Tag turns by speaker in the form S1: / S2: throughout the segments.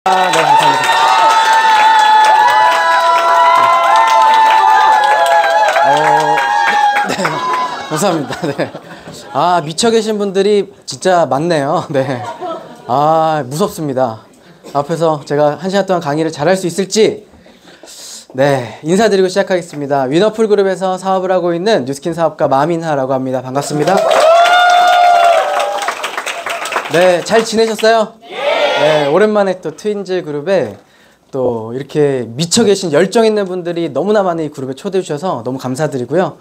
S1: 네, 감사합니다. 네, 감사합니다. 네. 아, 미쳐 계신 분들이 진짜 많네요. 네. 아, 무섭습니다. 앞에서 제가 1시간 동안 강의를 잘할 수 있을지. 네, 인사드리고 시작하겠습니다. 위너풀 그룹에서 사업을 하고 있는 뉴스킨 사업가 마민하라고 합니다. 반갑습니다. 네, 잘 지내셨어요? 네, 오랜만에 또 트윈즈 그룹에 또 이렇게 미쳐 계신 열정 있는 분들이 너무나 많이 이 그룹에 초대해 주셔서 너무 감사드리고요.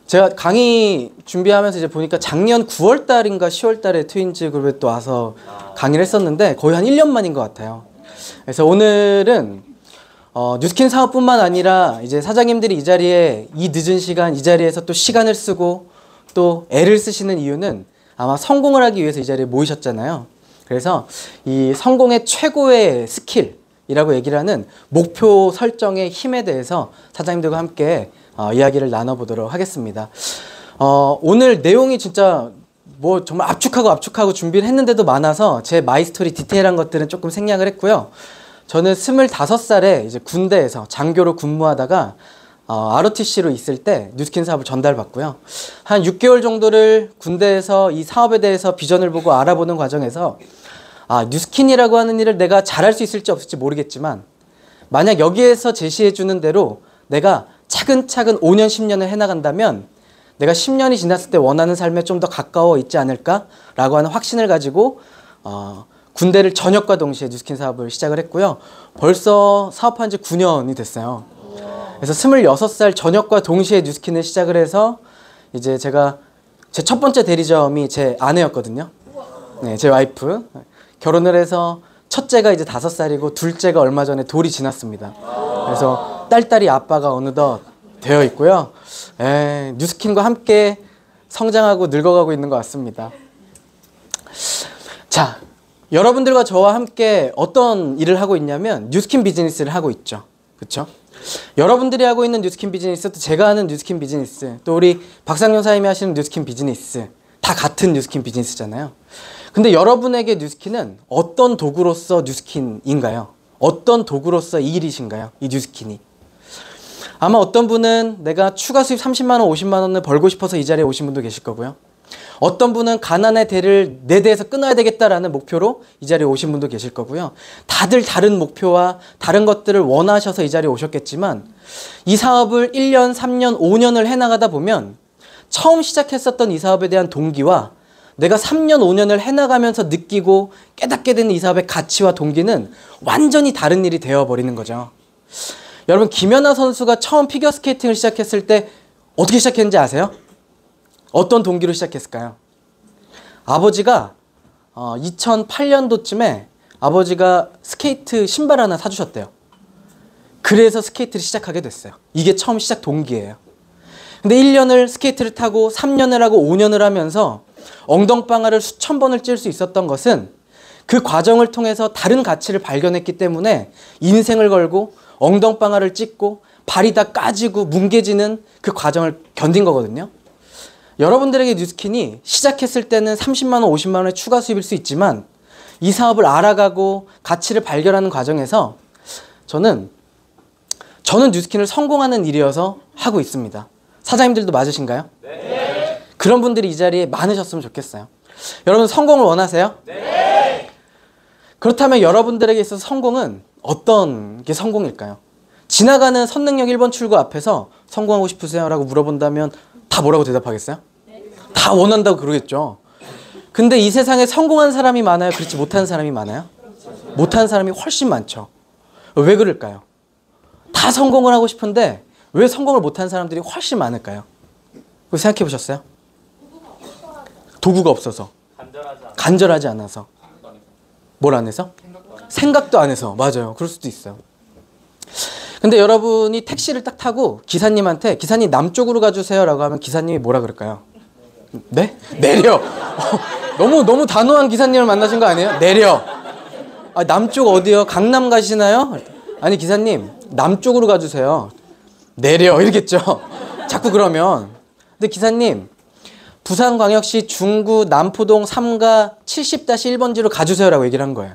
S1: 제가 강의 준비하면서 이제 보니까 작년 9월 달인가 10월 달에 트윈즈 그룹에 또 와서 강의를 했었는데 거의 한 1년 만인 것 같아요. 그래서 오늘은 뉴스킨 사업뿐만 아니라 이제 사장님들이 이 자리에 이 늦은 시간 이 자리에서 또 시간을 쓰고 또 애를 쓰시는 이유는 아마 성공을 하기 위해서 이 자리에 모이셨잖아요. 그래서 이 성공의 최고의 스킬이라고 얘기를 하는 목표 설정의 힘에 대해서 사장님들과 함께 이야기를 나눠보도록 하겠습니다. 오늘 내용이 진짜 뭐 정말 압축하고 준비를 했는데도 많아서 제 마이스토리 디테일한 것들은 조금 생략을 했고요. 저는 25살에 이제 군대에서 장교로 근무하다가 ROTC로 있을 때 뉴스킨 사업을 전달받고요. 한 6개월 정도를 군대에서 이 사업에 대해서 비전을 보고 알아보는 과정에서 뉴스킨이라고 하는 일을 내가 잘할 수 있을지 없을지 모르겠지만 만약 여기에서 제시해주는 대로 내가 차근차근 5년, 10년을 해나간다면 내가 10년이 지났을 때 원하는 삶에 좀 더 가까워 있지 않을까라고 하는 확신을 가지고 군대를 전역과 동시에 뉴스킨 사업을 시작을 했고요. 벌써 사업한 지 9년이 됐어요. 그래서 26살 전역과 동시에 뉴스킨을 시작을 해서 이제 제가 제 첫 번째 대리점이 제 아내였거든요. 네, 제 와이프. 결혼을 해서 첫째가 이제 5살이고 둘째가 얼마 전에 돌이 지났습니다. 그래서 딸딸이 아빠가 어느덧 되어 있고요. 뉴스킨과 함께 성장하고 늙어가고 있는 것 같습니다. 자, 여러분들과 저와 함께 어떤 일을 하고 있냐면 뉴스킨 비즈니스를 하고 있죠. 그렇죠? 여러분들이 하고 있는 뉴스킨 비즈니스, 또 제가 하는 뉴스킨 비즈니스, 또 우리 박상용 사장님이 하시는 뉴스킨 비즈니스 다 같은 뉴스킨 비즈니스잖아요. 근데 여러분에게 뉴스킨은 어떤 도구로서 뉴스킨인가요? 어떤 도구로서 이 일이신가요? 이 뉴스킨이. 아마 어떤 분은 내가 추가 수입 30만 원, 50만 원을 벌고 싶어서 이 자리에 오신 분도 계실 거고요. 어떤 분은 가난의 대를 내 대에서 끊어야 되겠다라는 목표로 이 자리에 오신 분도 계실 거고요. 다들 다른 목표와 다른 것들을 원하셔서 이 자리에 오셨겠지만 이 사업을 1년, 3년, 5년을 해나가다 보면 처음 시작했었던 이 사업에 대한 동기와 내가 3년, 5년을 해나가면서 느끼고 깨닫게 되는 이 사업의 가치와 동기는 완전히 다른 일이 되어버리는 거죠. 여러분, 김연아 선수가 처음 피겨스케이팅을 시작했을 때 어떻게 시작했는지 아세요? 어떤 동기로 시작했을까요? 아버지가 2008년도쯤에 아버지가 스케이트 신발 하나 사주셨대요. 그래서 스케이트를 시작하게 됐어요. 이게 처음 시작 동기예요. 근데 1년을 스케이트를 타고 3년을 하고 5년을 하면서 엉덩방아를 수천 번을 찔 수 있었던 것은 그 과정을 통해서 다른 가치를 발견했기 때문에 인생을 걸고 엉덩방아를 찢고 발이 다 까지고 뭉개지는 그 과정을 견딘 거거든요. 여러분들에게 뉴스킨이 시작했을 때는 30만 원, 50만 원의 추가 수입일 수 있지만 이 사업을 알아가고 가치를 발견하는 과정에서 저는 뉴스킨을 성공하는 일이어서 하고 있습니다. 사장님들도 맞으신가요? 네. 그런 분들이 이 자리에 많으셨으면 좋겠어요. 여러분, 성공을 원하세요? 네. 그렇다면 여러분들에게 있어서 성공은 어떤 게 성공일까요? 지나가는 선능력 1번 출구 앞에서 성공하고 싶으세요? 라고 물어본다면 다 뭐라고 대답하겠어요? 네. 다 원한다고 그러겠죠. 근데 이 세상에 성공한 사람이 많아요? 그렇지 못한 사람이 많아요? 못한 사람이 훨씬 많죠. 왜 그럴까요? 다 성공을 하고 싶은데 왜 성공을 못한 사람들이 훨씬 많을까요? 그거 생각해 보셨어요? 도구가 없어서. 간절하지 않아서. 뭘 안 해서? 생각도 안 해서. 맞아요. 그럴 수도 있어요. 근데 여러분이 택시를 딱 타고 기사님한테 기사님 남쪽으로 가주세요 라고 하면 기사님이 뭐라 그럴까요? 네? 내려. 너무 단호한 기사님을 만나신 거 아니에요? 내려. 남쪽 어디요? 강남 가시나요? 아니, 기사님 남쪽으로 가주세요. 내려. 이러겠죠. 자꾸 그러면. 근데 기사님 부산광역시 중구 남포동 3가 70-1번지로 가주세요 라고 얘기를 한 거예요.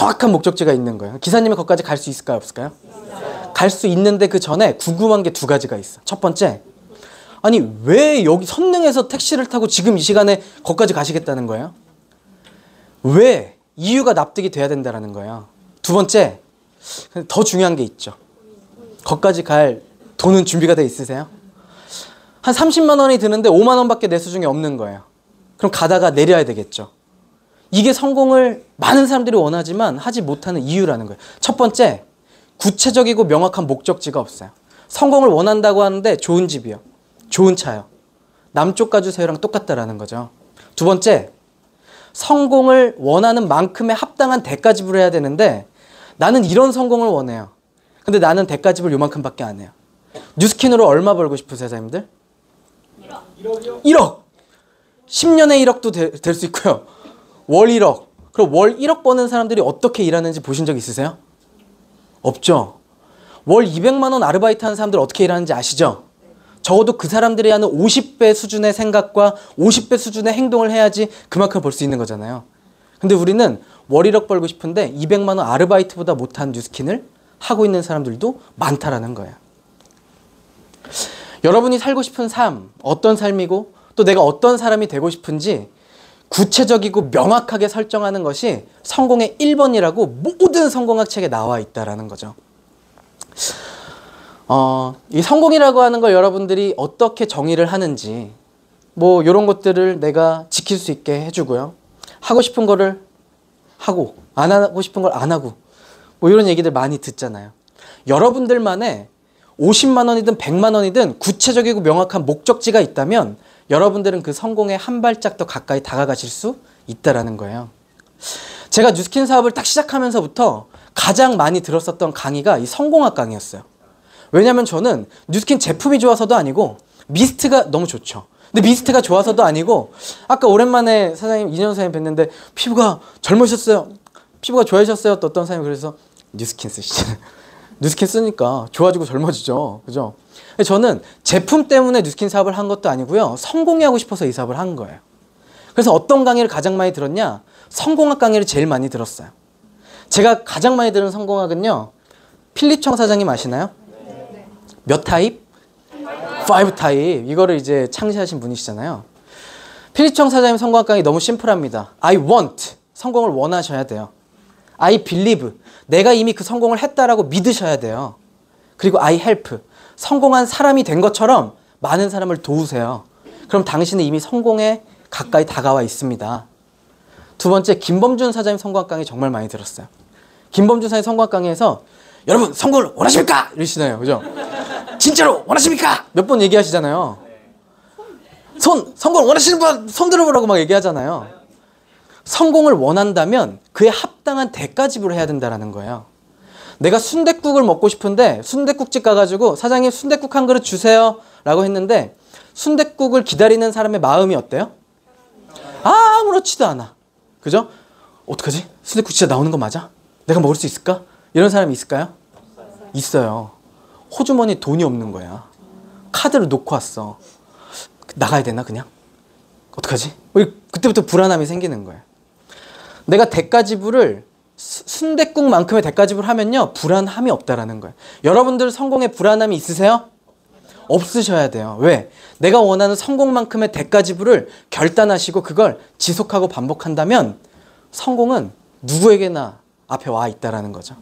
S1: 정확한 목적지가 있는 거예요. 기사님은 거기까지 갈 수 있을까요? 없을까요? 갈 수 있는데 그 전에 궁금한 게 두 가지가 있어. 첫 번째, 아니 왜 여기 선릉에서 택시를 타고 지금 이 시간에 거기까지 가시겠다는 거예요? 왜? 이유가 납득이 돼야 된다는 거예요. 두 번째, 더 중요한 게 있죠. 거기까지 갈 돈은 준비가 돼 있으세요? 한 30만 원이 드는데 5만 원밖에 내 수중에 없는 거예요. 그럼 가다가 내려야 되겠죠. 이게 성공을 많은 사람들이 원하지만 하지 못하는 이유라는 거예요. 첫 번째, 구체적이고 명확한 목적지가 없어요. 성공을 원한다고 하는데 좋은 집이요, 좋은 차요, 남쪽 가주세요랑 똑같다라는 거죠. 두 번째, 성공을 원하는 만큼의 합당한 대가 지불을 해야 되는데 나는 이런 성공을 원해요. 근데 나는 대가 지불 요만큼밖에 안 해요. 뉴스킨으로 얼마 벌고 싶으세요, 사장님들? 1억! 10년에 1억도 될 수 있고요. 월 1억. 그럼 월 1억 버는 사람들이 어떻게 일하는지 보신 적 있으세요? 없죠? 월 200만 원 아르바이트 하는 사람들 어떻게 일하는지 아시죠? 적어도 그 사람들이 하는 50배 수준의 생각과 50배 수준의 행동을 해야지 그만큼 벌 수 있는 거잖아요. 근데 우리는 월 1억 벌고 싶은데 200만 원 아르바이트보다 못한 뉴스킨을 하고 있는 사람들도 많다라는 거예요. 여러분이 살고 싶은 삶, 어떤 삶이고 또 내가 어떤 사람이 되고 싶은지 구체적이고 명확하게 설정하는 것이 성공의 1번이라고 모든 성공학 책에 나와 있다라는 거죠. 이 성공이라고 하는 걸 여러분들이 어떻게 정의를 하는지 뭐 이런 것들을 내가 지킬 수 있게 해주고요. 하고 싶은 거를 하고 안 하고 싶은 걸 안 하고 뭐 이런 얘기들 많이 듣잖아요. 여러분들만의 50만 원이든 100만 원이든 구체적이고 명확한 목적지가 있다면 여러분들은 그 성공에 한 발짝 더 가까이 다가가실 수 있다라는 거예요. 제가 뉴스킨 사업을 딱 시작하면서부터 가장 많이 들었었던 강의가 이 성공학 강의였어요. 왜냐면 저는 뉴스킨 제품이 좋아서도 아니고 미스트가 너무 좋죠. 근데 미스트가 좋아서도 아니고 아까 오랜만에 사장님 이nhân 사장님 뵀는데 피부가 젊으셨어요. 피부가 좋아지셨어요. 또 어떤 사장님이 그래서 뉴스킨 쓰시죠. 뉴스킨 쓰니까 좋아지고 젊어지죠. 그죠? 저는 제품 때문에 뉴스킨 사업을 한 것도 아니고요. 성공이 하고 싶어서 이 사업을 한 거예요. 그래서 어떤 강의를 가장 많이 들었냐? 성공학 강의를 제일 많이 들었어요. 제가 가장 많이 들은 성공학은요. 필립청 사장님 아시나요? 몇 타입? 5 타입. 이거를 이제 창시하신 분이시잖아요. 필립청 사장님 성공학 강의 너무 심플합니다. I want. 성공을 원하셔야 돼요. I believe. 내가 이미 그 성공을 했다라고 믿으셔야 돼요. 그리고 I help. 성공한 사람이 된 것처럼 많은 사람을 도우세요. 그럼 당신은 이미 성공에 가까이 다가와 있습니다. 두 번째, 김범준 사장님 성공학 강의 정말 많이 들었어요. 김범준 사장님 성공학 강의에서 여러분 성공을 원하십니까? 이러시나요. 그죠? 진짜로 원하십니까? 몇 번 얘기하시잖아요. 성공을 원하시는 분 손 들어보라고 막 얘기하잖아요. 성공을 원한다면 그에 합당한 대가 지불을 해야 된다는 거예요. 내가 순댓국을 먹고 싶은데 순댓국집 가가지고 사장님 순댓국 한 그릇 주세요 라고 했는데 순댓국을 기다리는 사람의 마음이 어때요? 아무렇지도 않아. 그죠? 어떡하지? 순댓국 진짜 나오는 거 맞아? 내가 먹을 수 있을까? 이런 사람이 있을까요? 있어요. 호주머니에 돈이 없는 거야. 카드를 놓고 왔어. 나가야 되나 그냥? 어떡하지? 그때부터 불안함이 생기는 거예요. 내가 대가 지불을 순댓국만큼의 대가 지불하면요 불안함이 없다라는 거예요. 여러분들 성공에 불안함이 있으세요? 없으셔야 돼요. 왜? 내가 원하는 성공만큼의 대가 지불을 결단하시고 그걸 지속하고 반복한다면 성공은 누구에게나 앞에 와 있다라는 거죠.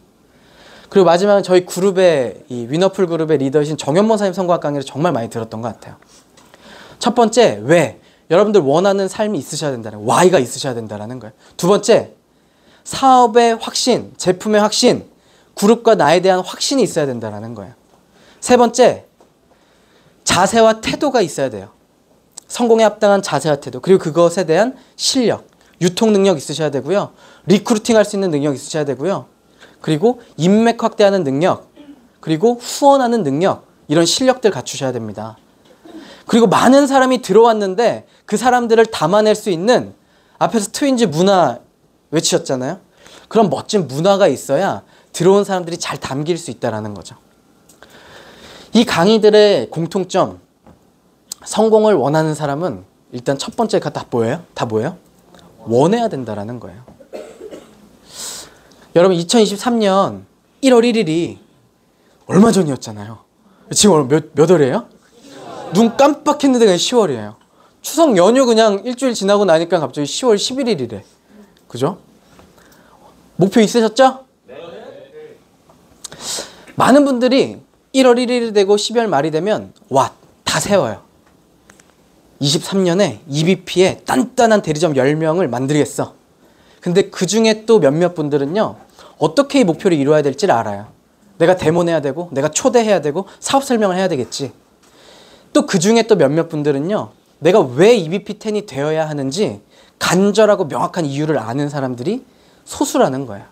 S1: 그리고 마지막은 저희 그룹의 이 위너풀 그룹의 리더이신 정현모 사님 성공학 강의를 정말 많이 들었던 것 같아요. 첫 번째, 왜? 여러분들 원하는 삶이 있으셔야 된다는 거예요. Y가 있으셔야 된다는 거예요. 두 번째, 사업의 확신, 제품의 확신, 그룹과 나에 대한 확신이 있어야 된다는 거예요. 세 번째, 자세와 태도가 있어야 돼요. 성공에 합당한 자세와 태도, 그리고 그것에 대한 실력, 유통 능력 있으셔야 되고요. 리크루팅 할 수 있는 능력 있으셔야 되고요. 그리고 인맥 확대하는 능력, 그리고 후원하는 능력, 이런 실력들 갖추셔야 됩니다. 그리고 많은 사람이 들어왔는데 그 사람들을 담아낼 수 있는, 앞에서 트윈즈 문화 외치셨잖아요. 그런 멋진 문화가 있어야 들어온 사람들이 잘 담길 수 있다는 거죠. 이 강의들의 공통점, 성공을 원하는 사람은 일단 첫 번째가 다 뭐예요? 원해야 된다는 거예요. 여러분 2023년 1월 1일이 얼마 전이었잖아요. 지금 몇 월이에요? 눈 깜빡했는데 그냥 10월이에요. 추석 연휴 그냥 일주일 지나고 나니까 갑자기 10월 11일이래. 그죠? 목표 있으셨죠? 네. 많은 분들이 1월 1일이 되고 12월 말이 되면 다 세워요. 23년에 EBP에 단단한 대리점 10명을 만들겠어. 근데 그 중에 또 몇몇 분들은요, 어떻게 이 목표를 이루어야 될지를 알아요. 내가 데모내야 되고, 내가 초대해야 되고, 사업 설명을 해야 되겠지. 또 그 중에 또 몇몇 분들은요, 내가 왜 EBP10이 되어야 하는지 간절하고 명확한 이유를 아는 사람들이 소수라는 거야.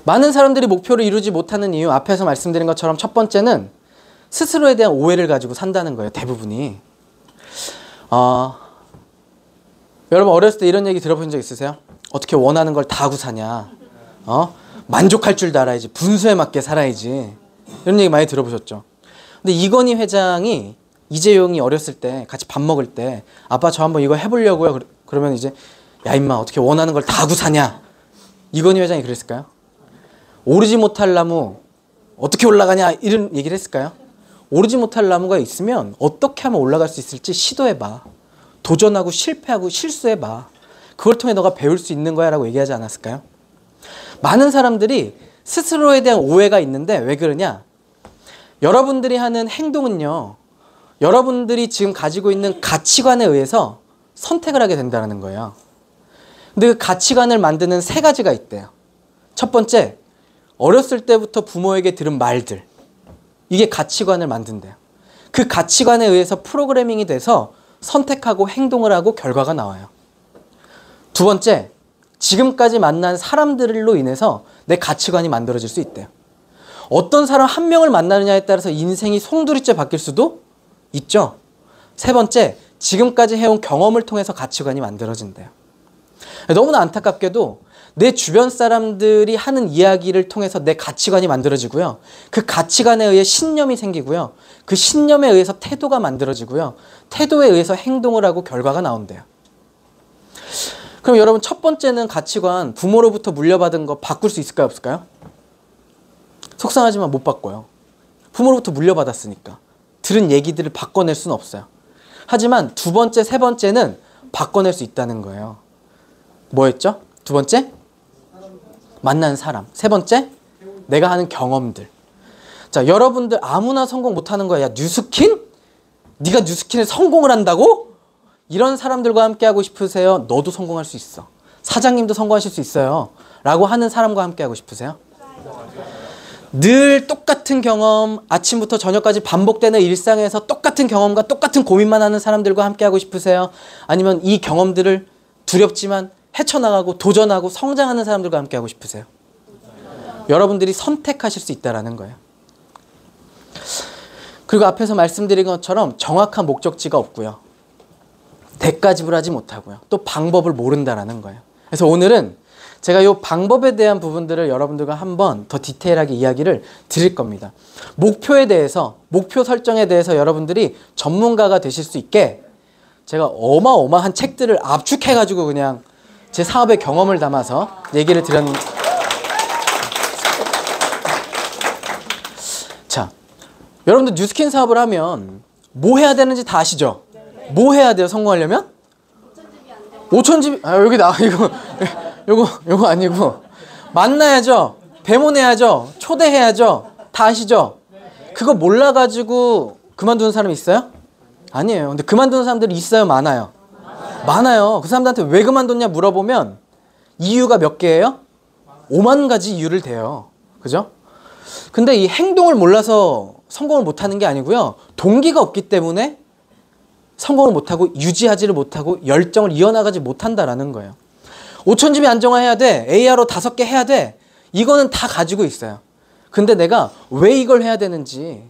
S1: 많은 사람들이 목표를 이루지 못하는 이유, 앞에서 말씀드린 것처럼 첫 번째는 스스로에 대한 오해를 가지고 산다는 거예요. 대부분이. 여러분 어렸을 때 이런 얘기 들어본 적 있으세요? 어떻게 원하는 걸 다 하고 사냐? 만족할 줄도 알아야지. 분수에 맞게 살아야지. 이런 얘기 많이 들어보셨죠? 근데 이건희 회장이 이재용이 어렸을 때 같이 밥 먹을 때 아빠 저 한번 이거 해보려고요. 그러면 이제 야 임마 어떻게 원하는 걸 다 하고 사냐? 이건희 회장이 그랬을까요? 오르지 못할 나무 어떻게 올라가냐? 이런 얘기를 했을까요? 오르지 못할 나무가 있으면 어떻게 하면 올라갈 수 있을지 시도해봐. 도전하고 실패하고 실수해봐. 그걸 통해 너가 배울 수 있는 거야 라고 얘기하지 않았을까요? 많은 사람들이 스스로에 대한 오해가 있는데 왜 그러냐? 여러분들이 하는 행동은요, 여러분들이 지금 가지고 있는 가치관에 의해서 선택을 하게 된다는 거예요. 근데 그 가치관을 만드는 세 가지가 있대요. 첫 번째, 어렸을 때부터 부모에게 들은 말들. 이게 가치관을 만든대요. 그 가치관에 의해서 프로그래밍이 돼서 선택하고 행동을 하고 결과가 나와요. 두 번째, 지금까지 만난 사람들로 인해서 내 가치관이 만들어질 수 있대요. 어떤 사람 한 명을 만나느냐에 따라서 인생이 송두리째 바뀔 수도 있죠. 세 번째, 지금까지 해온 경험을 통해서 가치관이 만들어진대요. 너무나 안타깝게도 내 주변 사람들이 하는 이야기를 통해서 내 가치관이 만들어지고요. 그 가치관에 의해 신념이 생기고요. 그 신념에 의해서 태도가 만들어지고요. 태도에 의해서 행동을 하고 결과가 나온대요. 그럼 여러분 첫 번째는 가치관, 부모로부터 물려받은 거 바꿀 수 있을까요? 없을까요? 속상하지만 못 바꿔요. 부모로부터 물려받았으니까. 들은 얘기들을 바꿔낼 수는 없어요. 하지만 두 번째, 세 번째는 바꿔낼 수 있다는 거예요. 뭐였죠? 두 번째? 만난 사람. 세 번째? 내가 하는 경험들. 자, 여러분들 아무나 성공 못하는 거야. 야, 뉴스킨? 네가 뉴스킨에 성공을 한다고? 이런 사람들과 함께 하고 싶으세요? 너도 성공할 수 있어. 사장님도 성공하실 수 있어요. 라고 하는 사람과 함께 하고 싶으세요? 늘 똑같은 경험, 아침부터 저녁까지 반복되는 일상에서 똑같은 경험과 똑같은 고민만 하는 사람들과 함께 하고 싶으세요? 아니면 이 경험들을 두렵지만 헤쳐나가고 도전하고 성장하는 사람들과 함께 하고 싶으세요? 여러분들이 선택하실 수 있다는 거예요. 그리고 앞에서 말씀드린 것처럼 정확한 목적지가 없고요. 대가 지불하지 못하고요. 또 방법을 모른다는 거예요. 그래서 오늘은 제가 이 방법에 대한 부분들을 여러분들과 한번 더 디테일하게 이야기를 드릴 겁니다. 목표에 대해서, 목표 설정에 대해서 여러분들이 전문가가 되실 수 있게 제가 어마어마한 책들을 압축해가지고 그냥 제 사업의 경험을 담아서 얘기를 드렸는데, 자, 여러분들 뉴스킨 사업을 하면 뭐 해야 되는지 다 아시죠? 뭐 해야 돼요, 성공하려면? 5,000집이, 여기 나, 요거 아니고, 만나야죠, 배모내야죠, 초대해야죠, 다 아시죠? 그거 몰라가지고 그만두는 사람이 있어요? 아니에요. 근데 그만두는 사람들이 있어요, 많아요? 많아요. 그 사람들한테 왜 그만뒀냐 물어보면 이유가 몇 개예요? 5만 가지 이유를 대요. 그죠? 근데 이 행동을 몰라서 성공을 못하는 게 아니고요. 동기가 없기 때문에 성공을 못하고 유지하지를 못하고 열정을 이어나가지 못한다라는 거예요. 5,000집이 안정화해야 돼. ARO 5개 해야 돼. 이거는 다 가지고 있어요. 근데 내가 왜 이걸 해야 되는지,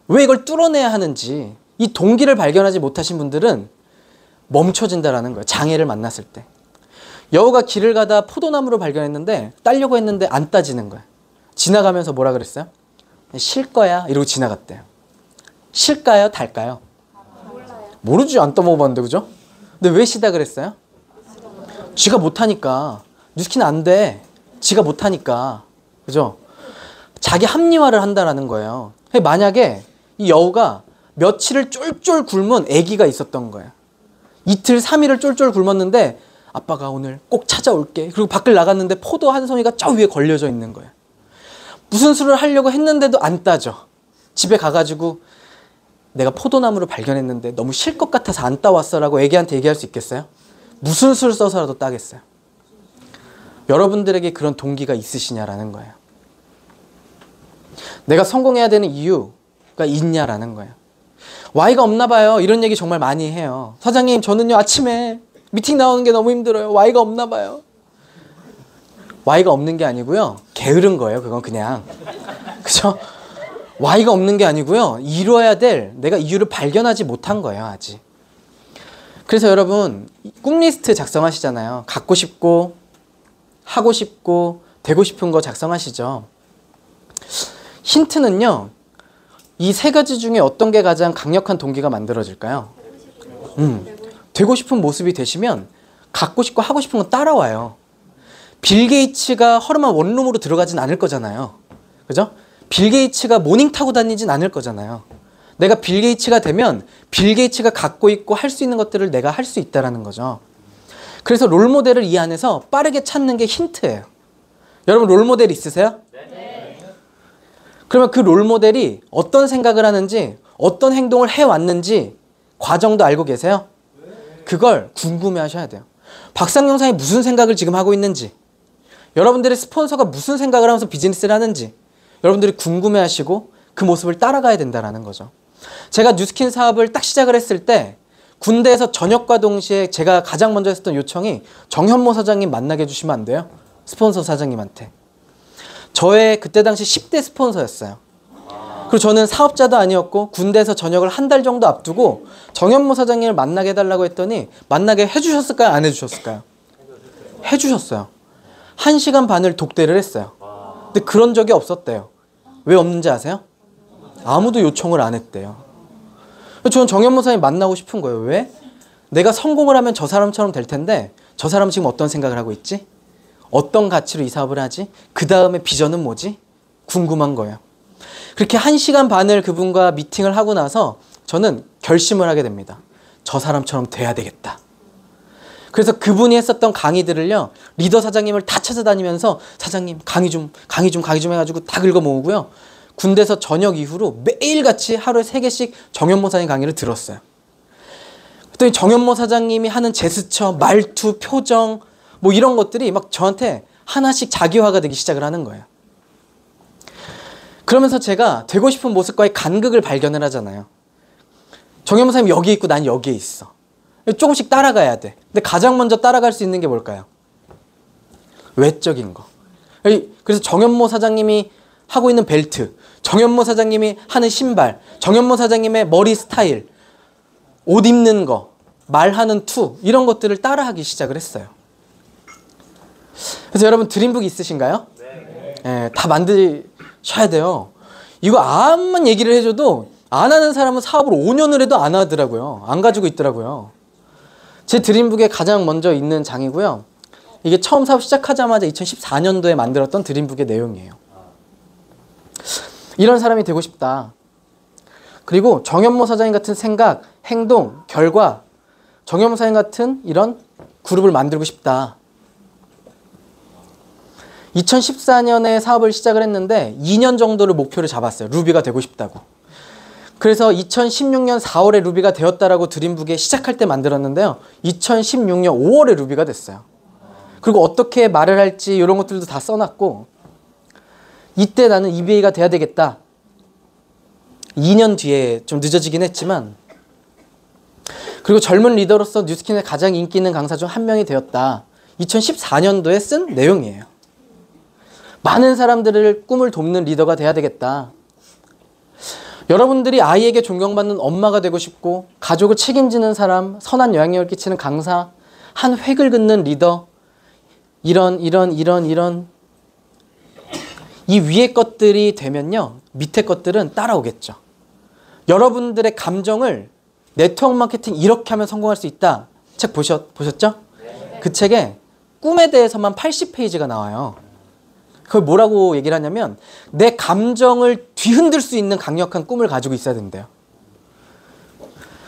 S1: 왜 이걸 뚫어내야 하는지 이 동기를 발견하지 못하신 분들은 멈춰진다라는 거예요. 장애를 만났을 때. 여우가 길을 가다 포도나무를 발견했는데 따려고 했는데 안 따지는 거예요. 지나가면서 뭐라 그랬어요? 실 거야 이러고 지나갔대요. 실까요? 달까요? 모르죠. 안 떠먹어봤는데, 그죠? 근데 왜 시다 그랬어요? 쥐가 못하니까 뉴스키는 안 돼. 지가 못하니까. 그죠? 자기 합리화를 한다라는 거예요. 만약에 이 여우가 며칠을 쫄쫄 굶은 아기가 있었던 거예요. 이틀, 3일을 쫄쫄 굶었는데 아빠가 오늘 꼭 찾아올게. 그리고 밖을 나갔는데 포도 한 송이가 저 위에 걸려져 있는 거예요. 무슨 수를 하려고 했는데도 안 따져. 집에 가가지고 내가 포도나무를 발견했는데 너무 실 것 같아서 안 따왔어 라고 애기한테 얘기할 수 있겠어요? 무슨 수를 써서라도 따겠어요? 여러분들에게 그런 동기가 있으시냐라는 거예요. 내가 성공해야 되는 이유가 있냐라는 거예요. Y가 없나 봐요. 이런 얘기 정말 많이 해요. 사장님, 저는요 아침에 미팅 나오는 게 너무 힘들어요. Y가 없나 봐요. Y가 없는 게 아니고요. 게으른 거예요. 그건 그냥. 그죠? Y가 없는 게 아니고요. 이뤄야 될 내가 이유를 발견하지 못한 거예요. 아직. 그래서 여러분 꿈 리스트 작성하시잖아요. 갖고 싶고 하고 싶고 되고 싶은 거 작성하시죠. 힌트는요. 이 세 가지 중에 어떤 게 가장 강력한 동기가 만들어질까요? 되고 싶은 모습이 되시면 갖고 싶고 하고 싶은 건 따라와요. 빌 게이츠가 허름한 원룸으로 들어가진 않을 거잖아요. 그죠? 빌 게이츠가 모닝 타고 다니진 않을 거잖아요. 내가 빌 게이츠가 되면 빌 게이츠가 갖고 있고 할 수 있는 것들을 내가 할 수 있다는 거죠. 그래서 롤모델을 이 안에서 빠르게 찾는 게 힌트예요. 여러분 롤모델 있으세요? 네. 그러면 그 롤모델이 어떤 생각을 하는지 어떤 행동을 해왔는지 과정도 알고 계세요? 그걸 궁금해 하셔야 돼요. 박상영 사장이 무슨 생각을 지금 하고 있는지, 여러분들의 스폰서가 무슨 생각을 하면서 비즈니스를 하는지 여러분들이 궁금해 하시고 그 모습을 따라가야 된다는 거죠. 제가 뉴스킨 사업을 딱 시작을 했을 때 군대에서 전역과 동시에 제가 가장 먼저 했었던 요청이 정현모 사장님 만나게 해주시면 안 돼요? 스폰서 사장님한테. 저의 그때 당시 10대 스폰서였어요. 그리고 저는 사업자도 아니었고 군대에서 전역을 한 달 정도 앞두고 정현모 사장님을 만나게 해달라고 했더니 만나게 해주셨을까요? 안 해주셨을까요? 해주셨어요. 1시간 반을 독대를 했어요. 근데 그런 적이 없었대요. 왜 없는지 아세요? 아무도 요청을 안 했대요. 저는 정현모 사장님 만나고 싶은 거예요. 왜? 내가 성공을 하면 저 사람처럼 될 텐데 저 사람은 지금 어떤 생각을 하고 있지? 어떤 가치로 이 사업을 하지? 그 다음에 비전은 뭐지? 궁금한 거예요. 그렇게 1시간 반을 그분과 미팅을 하고 나서 저는 결심을 하게 됩니다. 저 사람처럼 돼야 되겠다. 그래서 그분이 했었던 강의들을요, 리더 사장님을 다 찾아다니면서 사장님 강의 좀 해가지고 다 긁어 모으고요. 군대에서 전역 이후로 매일같이 하루에 3개씩 정현모 사장님 강의를 들었어요. 그랬더니 정현모 사장님이 하는 제스처, 말투, 표정 뭐 이런 것들이 막 저한테 하나씩 자기화가 되기 시작을 하는 거예요. 그러면서 제가 되고 싶은 모습과의 간극을 발견을 하잖아요. 정현모 사장님 여기 있고 난 여기에 있어. 조금씩 따라가야 돼. 근데 가장 먼저 따라갈 수 있는 게 뭘까요? 외적인 거. 그래서 정현모 사장님이 하고 있는 벨트, 정현모 사장님이 하는 신발, 정현모 사장님의 머리 스타일, 옷 입는 거, 말하는 투 이런 것들을 따라하기 시작을 했어요. 그래서 여러분 드림북 있으신가요? 네. 다 만드셔야 돼요. 이거 암만 얘기를 해줘도 안 하는 사람은 사업을 5년을 해도 안 하더라고요. 안 가지고 있더라고요. 제 드림북에 가장 먼저 있는 장이고요. 이게 처음 사업 시작하자마자 2014년도에 만들었던 드림북의 내용이에요. 이런 사람이 되고 싶다. 그리고 정현모 사장님 같은 생각, 행동, 결과, 정현모 사장님 같은 이런 그룹을 만들고 싶다. 2014년에 사업을 시작을 했는데 2년 정도를 목표를 잡았어요. 루비가 되고 싶다고. 그래서 2016년 4월에 루비가 되었다라고 드림북에 시작할 때 만들었는데요. 2016년 5월에 루비가 됐어요. 그리고 어떻게 말을 할지 이런 것들도 다 써놨고, 이때 나는 EBA가 돼야 되겠다. 2년 뒤에 좀 늦어지긴 했지만, 그리고 젊은 리더로서 뉴스킨의 가장 인기 있는 강사 중 한 명이 되었다. 2014년도에 쓴 내용이에요. 많은 사람들을 꿈을 돕는 리더가 돼야 되겠다. 여러분들이 아이에게 존경받는 엄마가 되고 싶고, 가족을 책임지는 사람, 선한 영향력을 끼치는 강사, 한 획을 긋는 리더, 이런 이 위의 것들이 되면요, 밑에 것들은 따라오겠죠. 여러분들의 감정을 네트워크 마케팅 이렇게 하면 성공할 수 있다. 책 보셨죠? 그 책에 꿈에 대해서만 80페이지가 나와요. 그걸 뭐라고 얘기를 하냐면 내 감정을 뒤흔들 수 있는 강력한 꿈을 가지고 있어야 된대요.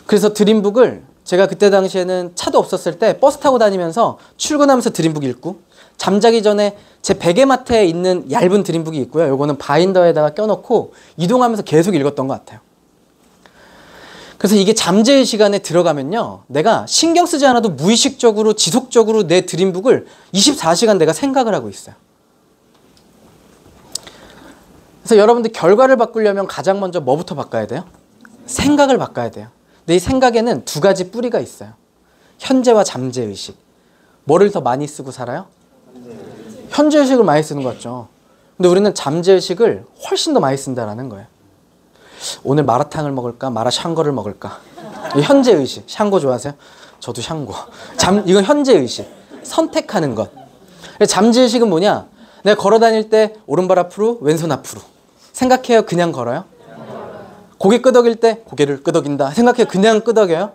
S1: 그래서 드림북을 제가 그때 당시에는 차도 없었을 때 버스 타고 다니면서 출근하면서 드림북 읽고 잠자기 전에 제 베개마트에 있는 얇은 드림북이 있고요. 요거는 바인더에다가 껴놓고 이동하면서 계속 읽었던 것 같아요. 그래서 이게 잠재의 시간에 들어가면요. 내가 신경 쓰지 않아도 무의식적으로 지속적으로 내 드림북을 24시간 내가 생각을 하고 있어요. 그래서 여러분들 결과를 바꾸려면 가장 먼저 뭐부터 바꿔야 돼요? 생각을 바꿔야 돼요. 근데 이 생각에는 두 가지 뿌리가 있어요. 현재와 잠재의식. 뭐를 더 많이 쓰고 살아요? 현재의식을 많이 쓰는 것 같죠. 근데 우리는 잠재의식을 훨씬 더 많이 쓴다는 거예요. 오늘 마라탕을 먹을까? 마라샹궈를 먹을까? 현재의식. 샹궈 좋아하세요? 저도 샹궈. 이건 현재의식. 선택하는 것. 잠재의식은 뭐냐? 내가 걸어 다닐 때 오른발 앞으로 왼손 앞으로. 생각해요? 그냥 걸어요? 고개 끄덕일 때 고개를 끄덕인다. 생각해요? 그냥 끄덕여요?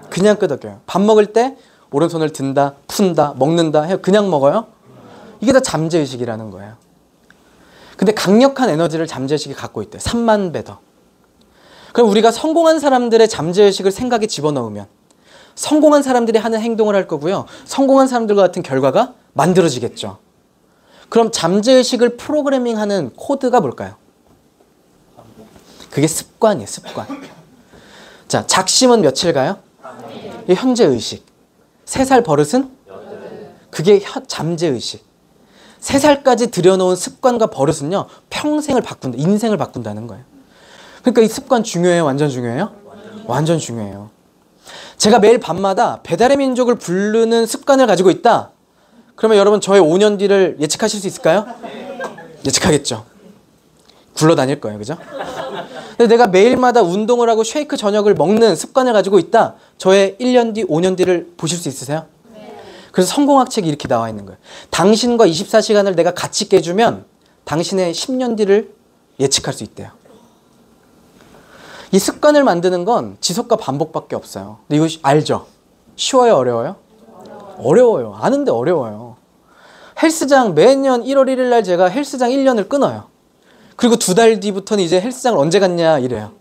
S1: 그냥 끄덕여요. 밥 먹을 때 오른손을 든다, 푼다, 먹는다 해요? 그냥 먹어요? 이게 다 잠재의식이라는 거예요. 근데 강력한 에너지를 잠재의식이 갖고 있대요. 3만 배 더. 그럼 우리가 성공한 사람들의 잠재의식을 생각에 집어넣으면 성공한 사람들이 하는 행동을 할 거고요. 성공한 사람들과 같은 결과가 만들어지겠죠. 그럼 잠재의식을 프로그래밍하는 코드가 뭘까요? 그게 습관이에요. 습관. 자, 작심은 며칠 가요? 이게 현재의식. 3살 버릇은? 그게 잠재의식. 3살까지 들여놓은 습관과 버릇은요. 평생을 바꾼다. 인생을 바꾼다는 거예요. 그러니까 이 습관 중요해요? 완전 중요해요? 완전 중요해요. 제가 매일 밤마다 배달의 민족을 부르는 습관을 가지고 있다. 그러면 여러분 저의 5년 뒤를 예측하실 수 있을까요? 예측하겠죠. 굴러다닐 거예요. 그죠? 근데 내가 매일마다 운동을 하고 쉐이크 저녁을 먹는 습관을 가지고 있다. 저의 1년 뒤, 5년 뒤를 보실 수 있으세요? 그래서 성공학책이 이렇게 나와 있는 거예요. 당신과 24시간을 내가 같이 깨주면 당신의 10년 뒤를 예측할 수 있대요. 이 습관을 만드는 건 지속과 반복밖에 없어요. 근데 이거 알죠? 쉬워요? 어려워요? 어려워요. 아는데 어려워요. 헬스장 매년 1월 1일 날 제가 헬스장 1년을 끊어요. 그리고 2달 뒤부터는 이제 헬스장을 언제 갔냐 이래요.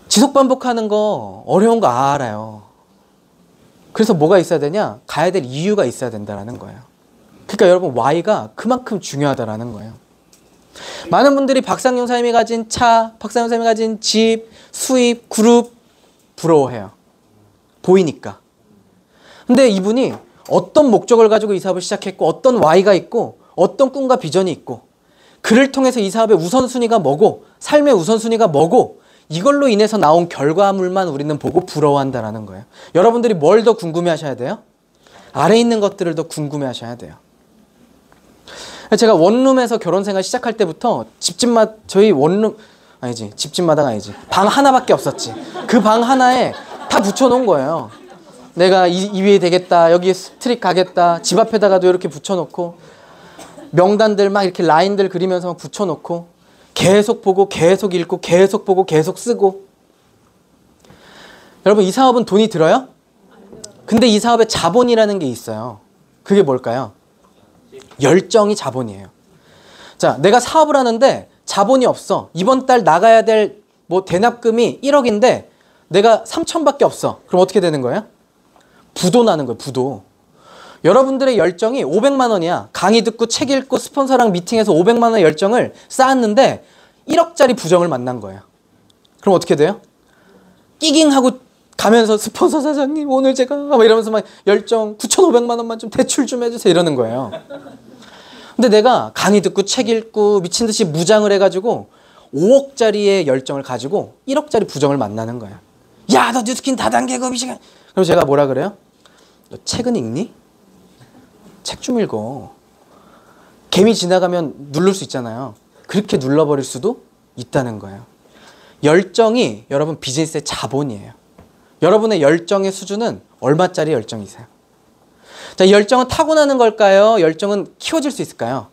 S1: 지속 반복하는 거 어려운 거 알아요. 그래서 뭐가 있어야 되냐? 가야 될 이유가 있어야 된다는 거예요. 그러니까 여러분 Y가 그만큼 중요하다는 거예요. 많은 분들이 박상용 사님이 가진 차, 박상용 사님이 가진 집, 수입, 그룹 부러워해요. 보이니까. 근데 이분이 어떤 목적을 가지고 이 사업을 시작했고 어떤 Y가 있고 어떤 꿈과 비전이 있고 그를 통해서 이 사업의 우선순위가 뭐고 삶의 우선순위가 뭐고 이걸로 인해서 나온 결과물만 우리는 보고 부러워한다는 거예요. 여러분들이 뭘 더 궁금해하셔야 돼요? 아래에 있는 것들을 더 궁금해하셔야 돼요. 제가 원룸에서 결혼생활 시작할 때부터 저희 원룸 아니지 집집마당 아니지 방 하나밖에 없었지. 그 방 하나에 다 붙여놓은 거예요. 내가 이 위에 되겠다, 여기에 스트릿 가겠다, 집 앞에다가도 이렇게 붙여놓고 명단들 막 이렇게 라인들 그리면서 막 붙여놓고 계속 보고 계속 읽고 계속 보고 계속 쓰고. 여러분 이 사업은 돈이 들어요? 근데 이 사업에 자본이라는 게 있어요. 그게 뭘까요? 열정이 자본이에요. 자, 내가 사업을 하는데 자본이 없어. 이번 달 나가야 될 뭐 대납금이 1억인데 내가 3천밖에 없어. 그럼 어떻게 되는 거예요? 부도 나는 거예요. 부도. 여러분들의 열정이 500만 원이야. 강의 듣고 책 읽고 스폰서랑 미팅해서 500만 원의 열정을 쌓았는데 1억짜리 부정을 만난 거예요. 그럼 어떻게 돼요? 끼깅하고 가면서 스폰서 사장님 오늘 제가 막 이러면서 막 열정 9,500만 원만 좀 대출 좀 해주세요 이러는 거예요. 근데 내가 강의 듣고 책 읽고 미친 듯이 무장을 해가지고 5억짜리의 열정을 가지고 1억짜리 부정을 만나는 거예요. 야, 너 뉴스킨 다단계급 이 시간. 그럼 제가 뭐라 그래요? 너 책은 읽니? 책 좀 읽어. 개미 지나가면 누를 수 있잖아요. 그렇게 눌러버릴 수도 있다는 거예요. 열정이 여러분 비즈니스의 자본이에요. 여러분의 열정의 수준은 얼마짜리 열정이세요? 자, 이 열정은 타고나는 걸까요? 열정은 키워질 수 있을까요?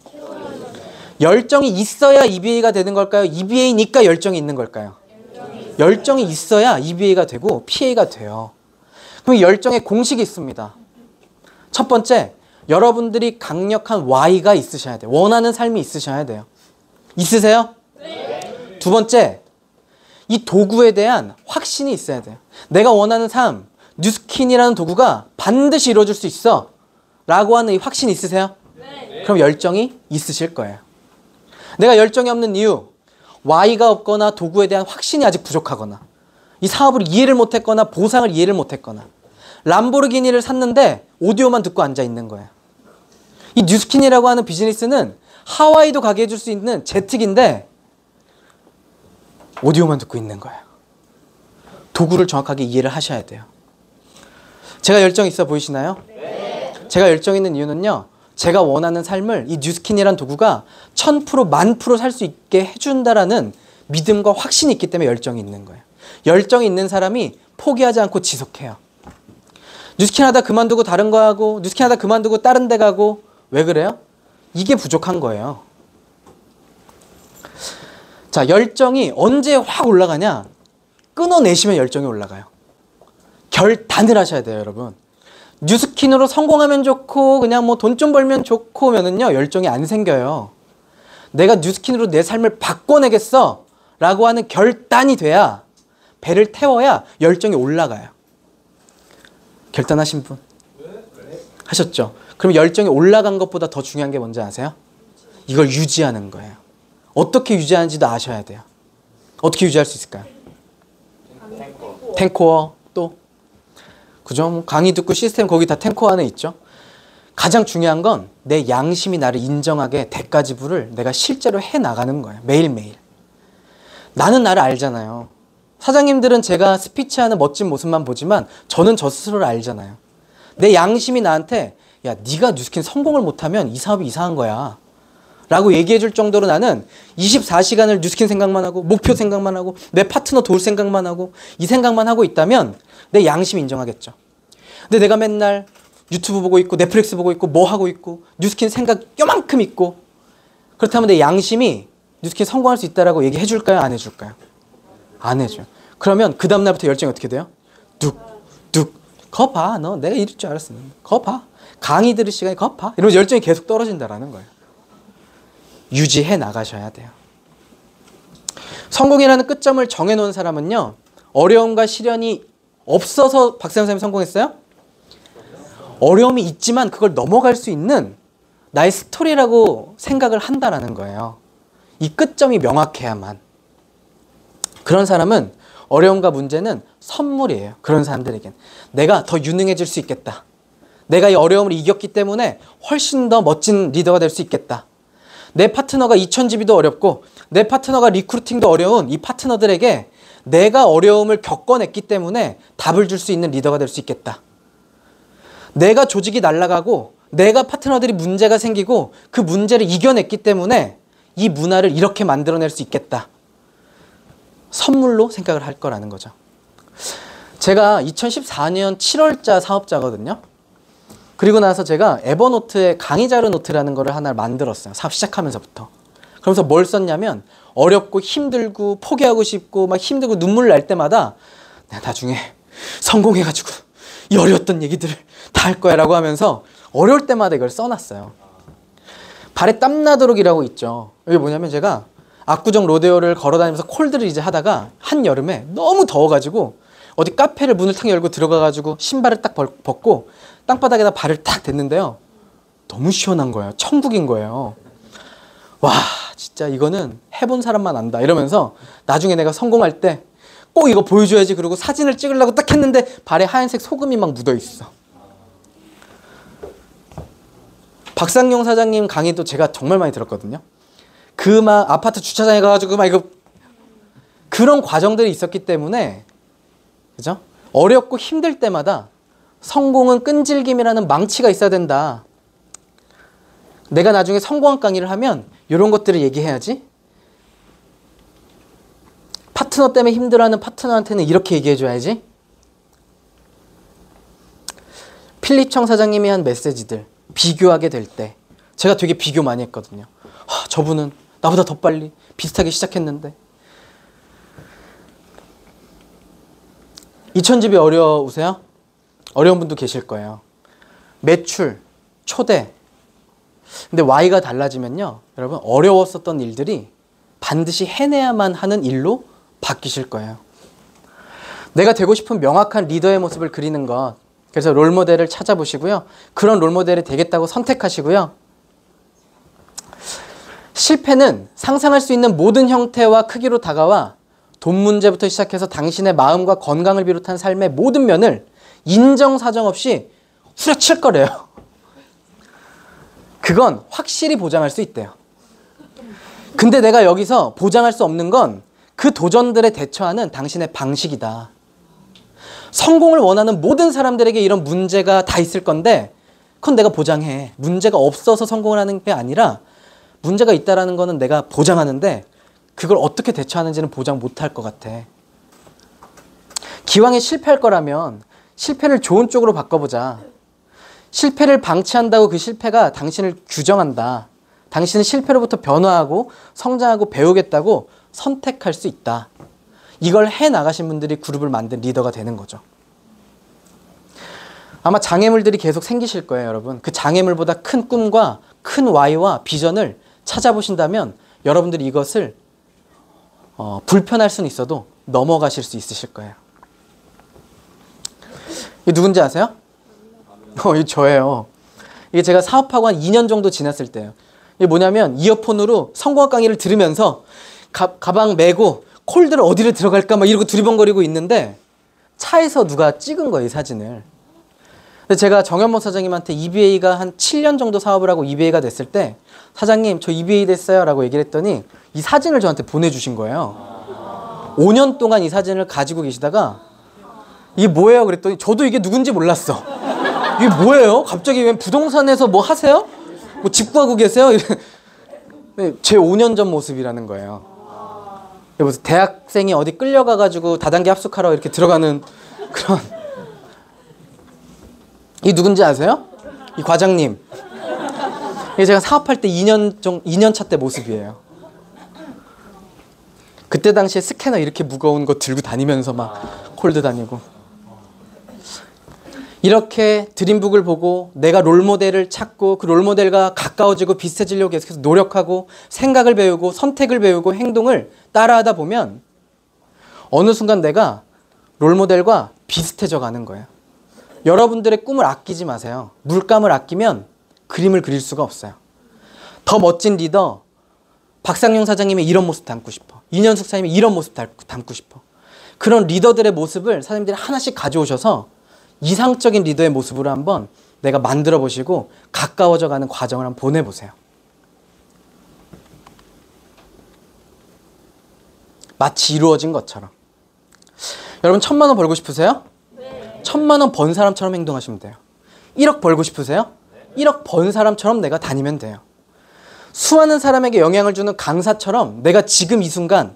S1: 열정이 있어야 EBA가 되는 걸까요? EBA니까 열정이 있는 걸까요? 열정이 있어야 EBA가 되고 PA가 돼요. 그럼 열정의 공식이 있습니다. 첫 번째, 여러분들이 강력한 Y가 있으셔야 돼요. 원하는 삶이 있으셔야 돼요. 있으세요?
S2: 네.
S1: 두 번째, 이 도구에 대한 확신이 있어야 돼요. 내가 원하는 삶, 뉴스킨이라는 도구가 반드시 이루어질 수 있어 라고 하는 이 확신이 있으세요?
S2: 네.
S1: 그럼 열정이 있으실 거예요. 내가 열정이 없는 이유, Y가 없거나 도구에 대한 확신이 아직 부족하거나 이 사업을 이해를 못했거나 보상을 이해를 못했거나 람보르기니를 샀는데 오디오만 듣고 앉아 있는 거예요. 이 뉴스킨이라고 하는 비즈니스는 하와이도 가게 해줄 수 있는 제트기인데 오디오만 듣고 있는 거예요. 도구를 정확하게 이해를 하셔야 돼요. 제가 열정 있어 보이시나요?
S2: 네.
S1: 제가 열정 있는 이유는요. 제가 원하는 삶을 이 뉴스킨이란 도구가 1000%, 10,000% 살 수 있게 해준다라는 믿음과 확신이 있기 때문에 열정이 있는 거예요. 열정이 있는 사람이 포기하지 않고 지속해요. 뉴스킨 하다 그만두고 다른 거 하고 뉴스킨 하다 그만두고 다른 데 가고 왜 그래요? 이게 부족한 거예요. 자, 열정이 언제 확 올라가냐? 끊어내시면 열정이 올라가요. 결단을 하셔야 돼요, 여러분. 뉴스킨으로 성공하면 좋고 그냥 뭐 돈 좀 벌면 좋고면은요 열정이 안 생겨요. 내가 뉴스킨으로 내 삶을 바꿔내겠어 라고 하는 결단이 돼야 배를 태워야 열정이 올라가요. 결단하신 분? 하셨죠? 그럼 열정이 올라간 것보다 더 중요한 게 뭔지 아세요? 이걸 유지하는 거예요. 어떻게 유지하는지도 아셔야 돼요. 어떻게 유지할 수 있을까요? 탱코어 또? 그죠? 뭐 강의 듣고 시스템 거기 다 탱코어 안에 있죠. 가장 중요한 건 내 양심이 나를 인정하게 대가 지불을 내가 실제로 해나가는 거예요. 매일매일. 나는 나를 알잖아요. 사장님들은 제가 스피치하는 멋진 모습만 보지만 저는 저 스스로를 알잖아요. 내 양심이 나한테 야, 네가 뉴스킨 성공을 못하면 이 사업이 이상한 거야 라고 얘기해 줄 정도로 나는 24시간을 뉴스킨 생각만 하고 목표 생각만 하고 내 파트너 도울 생각만 하고 이 생각만 하고 있다면 내 양심이 인정하겠죠. 근데 내가 맨날 유튜브 보고 있고 넷플릭스 보고 있고 뭐 하고 있고 뉴스킨 생각 요만큼 있고 그렇다면 내 양심이 뉴스킨 성공할 수 있다라고 얘기해 줄까요? 안 해줄까요? 안 해줘요. 그러면 그 다음날부터 열정이 어떻게 돼요? 뚝뚝 거 봐. 너 내가 이럴 줄 알았어. 거 봐. 강의 들을 시간에 거 봐. 이러면서 열정이 계속 떨어진다라는 거예요. 유지해 나가셔야 돼요. 성공이라는 끝점을 정해놓은 사람은요. 어려움과 시련이 없어서 박세영 선생님이 성공했어요? 어려움이 있지만 그걸 넘어갈 수 있는 나의 스토리라고 생각을 한다라는 거예요. 이 끝점이 명확해야만. 그런 사람은 어려움과 문제는 선물이에요. 그런 사람들에겐. 내가 더 유능해질 수 있겠다. 내가 이 어려움을 이겼기 때문에 훨씬 더 멋진 리더가 될 수 있겠다. 내 파트너가 2000GB도 어렵고 내 파트너가 리크루팅도 어려운 이 파트너들에게 내가 어려움을 겪어냈기 때문에 답을 줄 수 있는 리더가 될 수 있겠다. 내가 조직이 날아가고 내가 파트너들이 문제가 생기고 그 문제를 이겨냈기 때문에 이 문화를 이렇게 만들어낼 수 있겠다. 선물로 생각을 할 거라는 거죠. 제가 2014년 7월자 사업자거든요. 그리고 나서 제가 에버노트에 강의 자료 노트라는 거를 하나 만들었어요. 사업 시작하면서부터. 그러면서 뭘 썼냐면 어렵고 힘들고 포기하고 싶고 막 힘들고 눈물 날 때마다 내가 나중에 성공해가지고 이 어려웠던 얘기들을 다 할 거야 라고 하면서 어려울 때마다 이걸 써놨어요. 발에 땀 나도록 이라고 있죠. 이게 뭐냐면 제가 압구정 로데오를 걸어다니면서 콜드를 이제 하다가 한여름에 너무 더워가지고 어디 카페를 문을 탁 열고 들어가가지고 신발을 딱 벗고 땅바닥에다 발을 탁 댔는데요. 너무 시원한 거예요. 천국인 거예요. 와, 진짜 이거는 해본 사람만 안다 이러면서 나중에 내가 성공할 때 꼭 이거 보여줘야지 그러고 사진을 찍으려고 딱 했는데 발에 하얀색 소금이 막 묻어 있어. 박상용 사장님 강의도 제가 정말 많이 들었거든요. 그 막 아파트 주차장에 가가지고 막 이거 그런 과정들이 있었기 때문에 그죠? 어렵고 힘들 때마다 성공은 끈질김이라는 망치가 있어야 된다. 내가 나중에 성공한 강의를 하면 이런 것들을 얘기해야지. 파트너 때문에 힘들어하는 파트너한테는 이렇게 얘기해줘야지. 필립 청 사장님이 한 메시지들 비교하게 될 때 제가 되게 비교 많이 했거든요. 저분은 나보다 더 빨리 비슷하게 시작했는데 2000집이 어려우세요? 어려운 분도 계실 거예요. 매출 초대. 근데 Y가 달라지면요, 여러분 어려웠었던 일들이 반드시 해내야만 하는 일로 바뀌실 거예요. 내가 되고 싶은 명확한 리더의 모습을 그리는 것. 그래서 롤모델을 찾아보시고요. 그런 롤모델이 되겠다고 선택하시고요. 실패는 상상할 수 있는 모든 형태와 크기로 다가와 돈 문제부터 시작해서 당신의 마음과 건강을 비롯한 삶의 모든 면을 인정사정 없이 후려칠 거래요. 그건 확실히 보장할 수 있대요. 근데 내가 여기서 보장할 수 없는 건 그 도전들에 대처하는 당신의 방식이다. 성공을 원하는 모든 사람들에게 이런 문제가 다 있을 건데 그건 내가 보장해. 문제가 없어서 성공을 하는 게 아니라 문제가 있다라는 거는 내가 보장하는데 그걸 어떻게 대처하는지는 보장 못할 것 같아. 기왕에 실패할 거라면 실패를 좋은 쪽으로 바꿔보자. 실패를 방치한다고 그 실패가 당신을 규정한다. 당신은 실패로부터 변화하고 성장하고 배우겠다고 선택할 수 있다. 이걸 해나가신 분들이 그룹을 만든 리더가 되는 거죠. 아마 장애물들이 계속 생기실 거예요, 여러분. 그 장애물보다 큰 꿈과 큰 Y와 비전을 찾아보신다면 여러분들이 이것을 불편할 수는 있어도 넘어가실 수 있으실 거예요. 이게 누군지 아세요? 이게 저예요. 이게 제가 사업하고 한 2년 정도 지났을 때예요. 이게 뭐냐면 이어폰으로 성공학 강의를 들으면서 가방 메고 콜드를 어디를 들어갈까 막 이러고 두리번거리고 있는데 차에서 누가 찍은 거예요, 이 사진을. 근데 제가 정현모 사장님한테 EBA가 한 7년 정도 사업을 하고 EBA가 됐을 때 사장님 저 EBA 됐어요 라고 얘기를 했더니 이 사진을 저한테 보내주신 거예요. 5년 동안 이 사진을 가지고 계시다가 이게 뭐예요? 그랬더니 저도 이게 누군지 몰랐어. 이게 뭐예요? 갑자기 왜 부동산에서 뭐 하세요? 뭐 집 구하고 계세요? 제 5년 전 모습이라는 거예요. 무슨 대학생이 어디 끌려가가지고 다단계 합숙하러 이렇게 들어가는 그런. 이 누군지 아세요? 이 과장님. 이게 제가 사업할 때 2년 차 때 모습이에요. 그때 당시에 스캐너 이렇게 무거운 거 들고 다니면서 막 콜드 다니고. 이렇게 드림북을 보고 내가 롤모델을 찾고 그 롤모델과 가까워지고 비슷해지려고 계속해서 노력하고 생각을 배우고 선택을 배우고 행동을 따라하다 보면 어느 순간 내가 롤모델과 비슷해져 가는 거예요. 여러분들의 꿈을 아끼지 마세요. 물감을 아끼면 그림을 그릴 수가 없어요. 더 멋진 리더, 박상용 사장님의 이런 모습 담고 싶어. 이년숙 사장님의 이런 모습 담고 싶어. 그런 리더들의 모습을 사장님들이 하나씩 가져오셔서 이상적인 리더의 모습으로 한번 내가 만들어 보시고 가까워져 가는 과정을 한번 보내보세요. 마치 이루어진 것처럼. 여러분 1,000만 원 벌고 싶으세요? 네. 1,000만 원 번 사람처럼 행동하시면 돼요. 1억 벌고 싶으세요? 1억 번 사람처럼 내가 다니면 돼요. 수많은 사람에게 영향을 주는 강사처럼 내가 지금 이 순간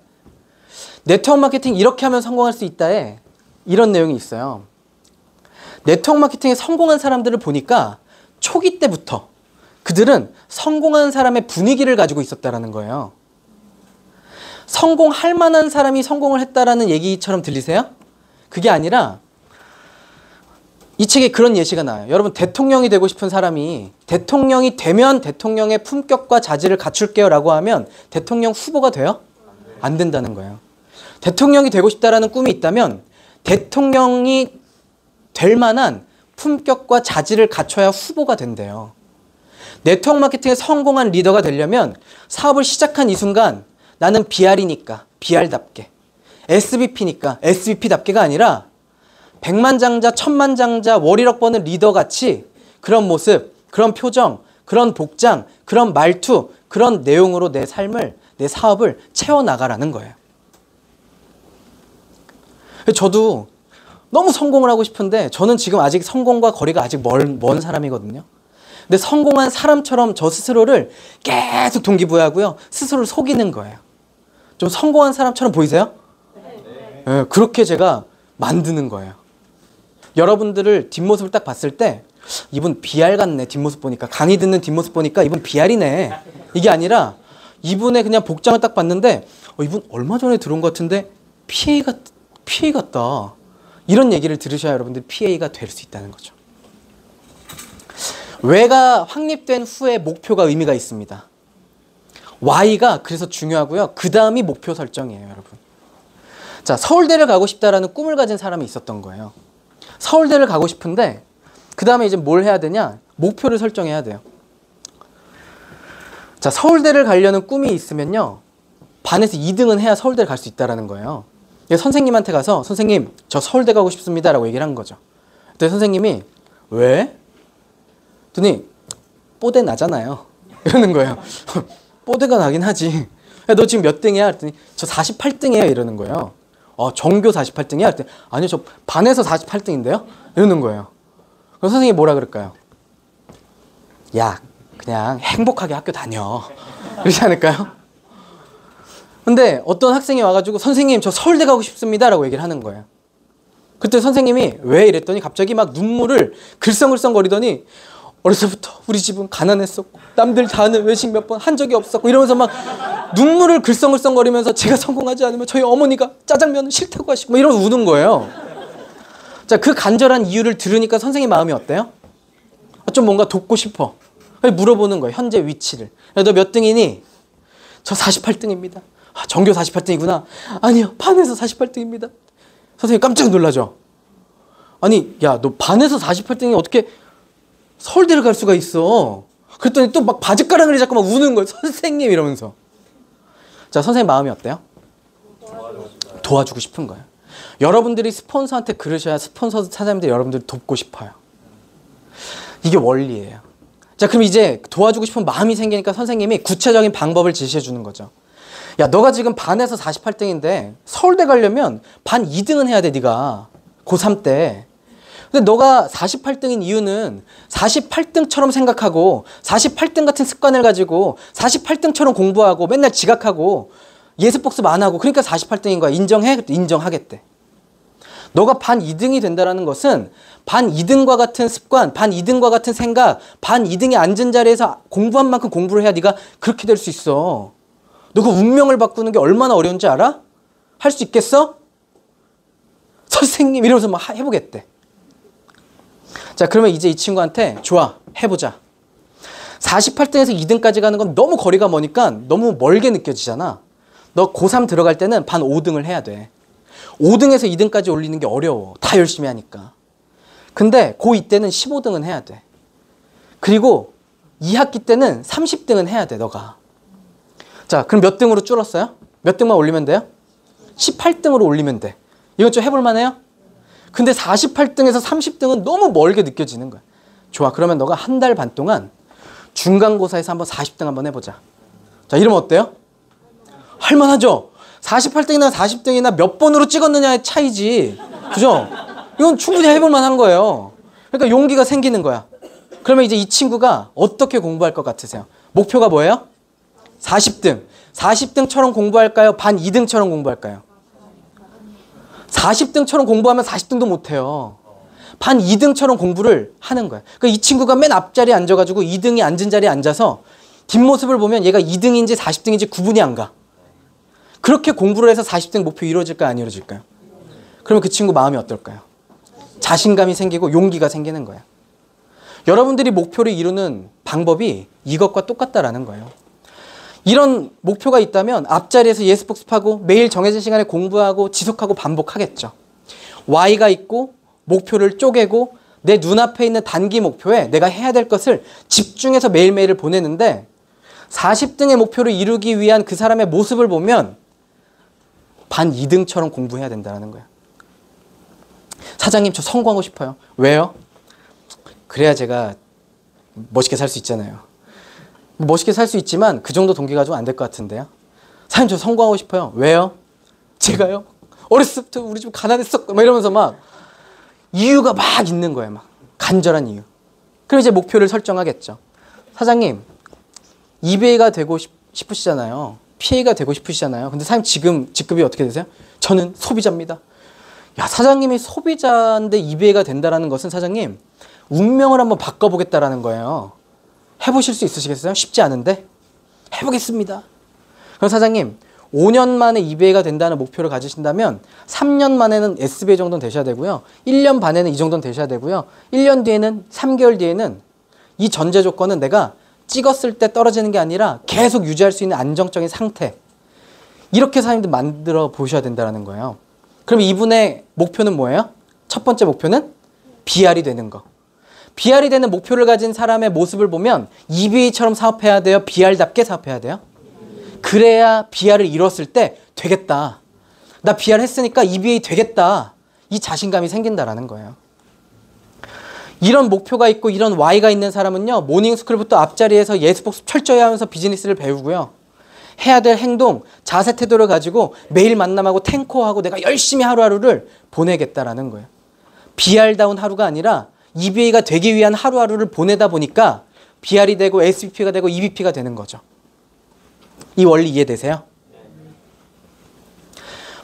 S1: 네트워크 마케팅 이렇게 하면 성공할 수 있다에 이런 내용이 있어요. 네트워크 마케팅에 성공한 사람들을 보니까 초기 때부터 그들은 성공한 사람의 분위기를 가지고 있었다라는 거예요. 성공할 만한 사람이 성공을 했다라는 얘기처럼 들리세요? 그게 아니라 이 책에 그런 예시가 나와요. 여러분 대통령이 되고 싶은 사람이 대통령이 되면 대통령의 품격과 자질을 갖출게요 라고 하면 대통령 후보가 돼요? 안 된다는 거예요. 대통령이 되고 싶다라는 꿈이 있다면 대통령이 될 만한 품격과 자질을 갖춰야 후보가 된대요. 네트워크 마케팅에 성공한 리더가 되려면 사업을 시작한 이 순간 나는 BR이니까 BR답게, SVP니까 SVP답게가 아니라 백만장자, 천만장자, 월일억 버는 리더같이 그런 모습, 그런 표정, 그런 복장, 그런 말투, 그런 내용으로 내 삶을, 내 사업을 채워나가라는 거예요. 저도 너무 성공을 하고 싶은데 저는 지금 아직 성공과 거리가 아직 먼 사람이거든요. 근데 성공한 사람처럼 저 스스로를 계속 동기부여하고요. 스스로를 속이는 거예요. 좀 성공한 사람처럼 보이세요? 네, 그렇게 제가 만드는 거예요. 여러분들을 뒷모습을 딱 봤을 때 이분 BR 같네. 뒷모습 보니까 강의 듣는 뒷모습 보니까 이분 BR이네. 이게 아니라 이분의 그냥 복장을 딱 봤는데 이분 얼마 전에 들어온 것 같은데 PA 같다. 이런 얘기를 들으셔야 여러분들 PA가 될 수 있다는 거죠. 왜가 확립된 후에 목표가 의미가 있습니다. Y가 그래서 중요하고요. 그 다음이 목표 설정이에요, 여러분. 자, 서울대를 가고 싶다라는 꿈을 가진 사람이 있었던 거예요. 서울대를 가고 싶은데 그 다음에 이제 뭘 해야 되냐? 목표를 설정해야 돼요. 자, 서울대를 가려는 꿈이 있으면요, 반에서 2등은 해야 서울대를 갈 수 있다는 거예요. 선생님한테 가서 선생님, 저 서울대 가고 싶습니다 라고 얘기를 한 거죠. 그때 선생님이 왜? 그랬더니 뽀대 나잖아요 이러는 거예요. 뽀대가 나긴 하지. 너 지금 몇 등이야? 그랬더니 저 48등이에요 이러는 거예요. 전교 48등이야? 그랬더니 아니요, 저 반에서 48등인데요? 이러는 거예요. 그럼 선생님이 뭐라 그럴까요? 야, 그냥 행복하게 학교 다녀. 그러지 않을까요? 근데 어떤 학생이 와가지고 선생님, 저 서울대 가고 싶습니다 라고 얘기를 하는 거예요. 그때 선생님이 왜? 이랬더니 갑자기 막 눈물을 글썽글썽 거리더니 어려서부터 우리 집은 가난했었고 남들 다 하는 외식 몇 번 한 적이 없었고 이러면서 막 눈물을 글썽글썽 거리면서 제가 성공하지 않으면 저희 어머니가 짜장면은 싫다고 하시고 막 이러면서 우는 거예요. 자, 그 간절한 이유를 들으니까 선생님 마음이 어때요? 좀 뭔가 돕고 싶어. 물어보는 거예요. 현재 위치를. 너 몇 등이니? 저 48등입니다. 전교 48등이구나. 아니요, 반에서 48등입니다. 선생님 깜짝 놀라죠. 아니, 야, 너 반에서 48등이 어떻게 서울대를 갈 수가 있어? 그랬더니 또 막 바짓가랑이를 잡고 막 우는 거예요. 선생님 이러면서. 자, 선생님 마음이 어때요? 도와주고 싶은 거예요. 여러분들이 스폰서한테 그러셔야 스폰서 사장님들 여러분들 돕고 싶어요. 이게 원리예요. 자, 그럼 이제 도와주고 싶은 마음이 생기니까 선생님이 구체적인 방법을 제시해 주는 거죠. 야, 너가 지금 반에서 48등인데 서울대 가려면 반 2등은 해야 돼, 네가. 고3 때. 근데 너가 48등인 이유는 48등처럼 생각하고 48등 같은 습관을 가지고 48등처럼 공부하고 맨날 지각하고 예습복습 안 하고 그러니까 48등인 거야. 인정해? 인정하겠대. 너가 반 2등이 된다는 것은 반 2등과 같은 습관, 반 2등과 같은 생각, 반 2등에 앉은 자리에서 공부한 만큼 공부를 해야 네가 그렇게 될 수 있어. 너 그 운명을 바꾸는 게 얼마나 어려운지 알아? 할 수 있겠어? 선생님 이러면서 막 해보겠대. 자, 그러면 이제 이 친구한테 좋아, 해보자. 48등에서 2등까지 가는 건 너무 거리가 머니까 너무 멀게 느껴지잖아. 너 고3 들어갈 때는 반 5등을 해야 돼. 5등에서 2등까지 올리는 게 어려워. 다 열심히 하니까. 근데 고2 때는 15등은 해야 돼. 그리고 2학기 때는 30등은 해야 돼, 너가. 자, 그럼 몇 등으로 줄었어요? 몇 등만 올리면 돼요? 18등으로 올리면 돼. 이건 좀 해볼 만해요? 근데 48등에서 30등은 너무 멀게 느껴지는 거야. 좋아, 그러면 너가 한 달 반 동안 중간고사에서 한번 40등 한번 해보자. 자, 이러면 어때요? 할만하죠? 48등이나 40등이나 몇 번으로 찍었느냐의 차이지. 그죠? 이건 충분히 해볼 만한 거예요. 그러니까 용기가 생기는 거야. 그러면 이제 이 친구가 어떻게 공부할 것 같으세요? 목표가 뭐예요? 40등. 40등처럼 공부할까요? 반 2등처럼 공부할까요? 40등처럼 공부하면 40등도 못해요. 반 2등처럼 공부를 하는 거야. 그러니까 이 친구가 맨 앞자리에 앉아가지고 2등이 앉은 자리에 앉아서 뒷모습을 보면 얘가 2등인지 40등인지 구분이 안 가. 그렇게 공부를 해서 40등 목표 이루어질까요? 안 이루어질까요? 그러면 그 친구 마음이 어떨까요? 자신감이 생기고 용기가 생기는 거야. 여러분들이 목표를 이루는 방법이 이것과 똑같다라는 거예요. 이런 목표가 있다면 앞자리에서 예습복습하고 매일 정해진 시간에 공부하고 지속하고 반복하겠죠. Y가 있고 목표를 쪼개고 내 눈앞에 있는 단기 목표에 내가 해야 될 것을 집중해서 매일매일을 보내는데 40등의 목표를 이루기 위한 그 사람의 모습을 보면 반 2등처럼 공부해야 된다는 거야. 사장님, 저 성공하고 싶어요. 왜요? 그래야 제가 멋있게 살 수 있잖아요. 멋있게 살 수 있지만 그 정도 동기 가지고 안 될 것 같은데요. 사장님, 저 성공하고 싶어요. 왜요? 제가요? 어렸을 때부터 우리 집 가난했었고 막 이러면서 막 이유가 막 있는 거예요. 막 간절한 이유. 그럼 이제 목표를 설정하겠죠. 사장님, EBA가 되고 싶으시잖아요. PA가 되고 싶으시잖아요. 근데 사장님 지금 직급이 어떻게 되세요? 저는 소비자입니다. 야, 사장님이 소비자인데 EBA가 된다는 것은 사장님 운명을 한번 바꿔보겠다라는 거예요. 해보실 수 있으시겠어요? 쉽지 않은데 해보겠습니다. 그럼 사장님 5년 만에 EBA가 된다는 목표를 가지신다면 3년 만에는 SBA 정도는 되셔야 되고요. 1년 반에는 이 정도는 되셔야 되고요. 1년 뒤에는 3개월 뒤에는 이 전제 조건은 내가 찍었을 때 떨어지는 게 아니라 계속 유지할 수 있는 안정적인 상태. 이렇게 사람들 만들어 보셔야 된다는 거예요. 그럼 이분의 목표는 뭐예요? 첫 번째 목표는 BR이 되는 거. BR이 되는 목표를 가진 사람의 모습을 보면 EBA처럼 사업해야 돼요? BR답게 사업해야 돼요? 그래야 BR을 이뤘을 때 되겠다. 나 BR 했으니까 EBA 되겠다. 이 자신감이 생긴다라는 거예요. 이런 목표가 있고 이런 Y가 있는 사람은요. 모닝스쿨부터 앞자리에서 예습복습 철저히 하면서 비즈니스를 배우고요. 해야 될 행동, 자세 태도를 가지고 매일 만남하고 탱커하고 내가 열심히 하루하루를 보내겠다라는 거예요. BR다운 하루가 아니라 EBA가 되기 위한 하루하루를 보내다 보니까 BR이 되고 SBP가 되고 EBP가 되는 거죠. 이 원리 이해되세요?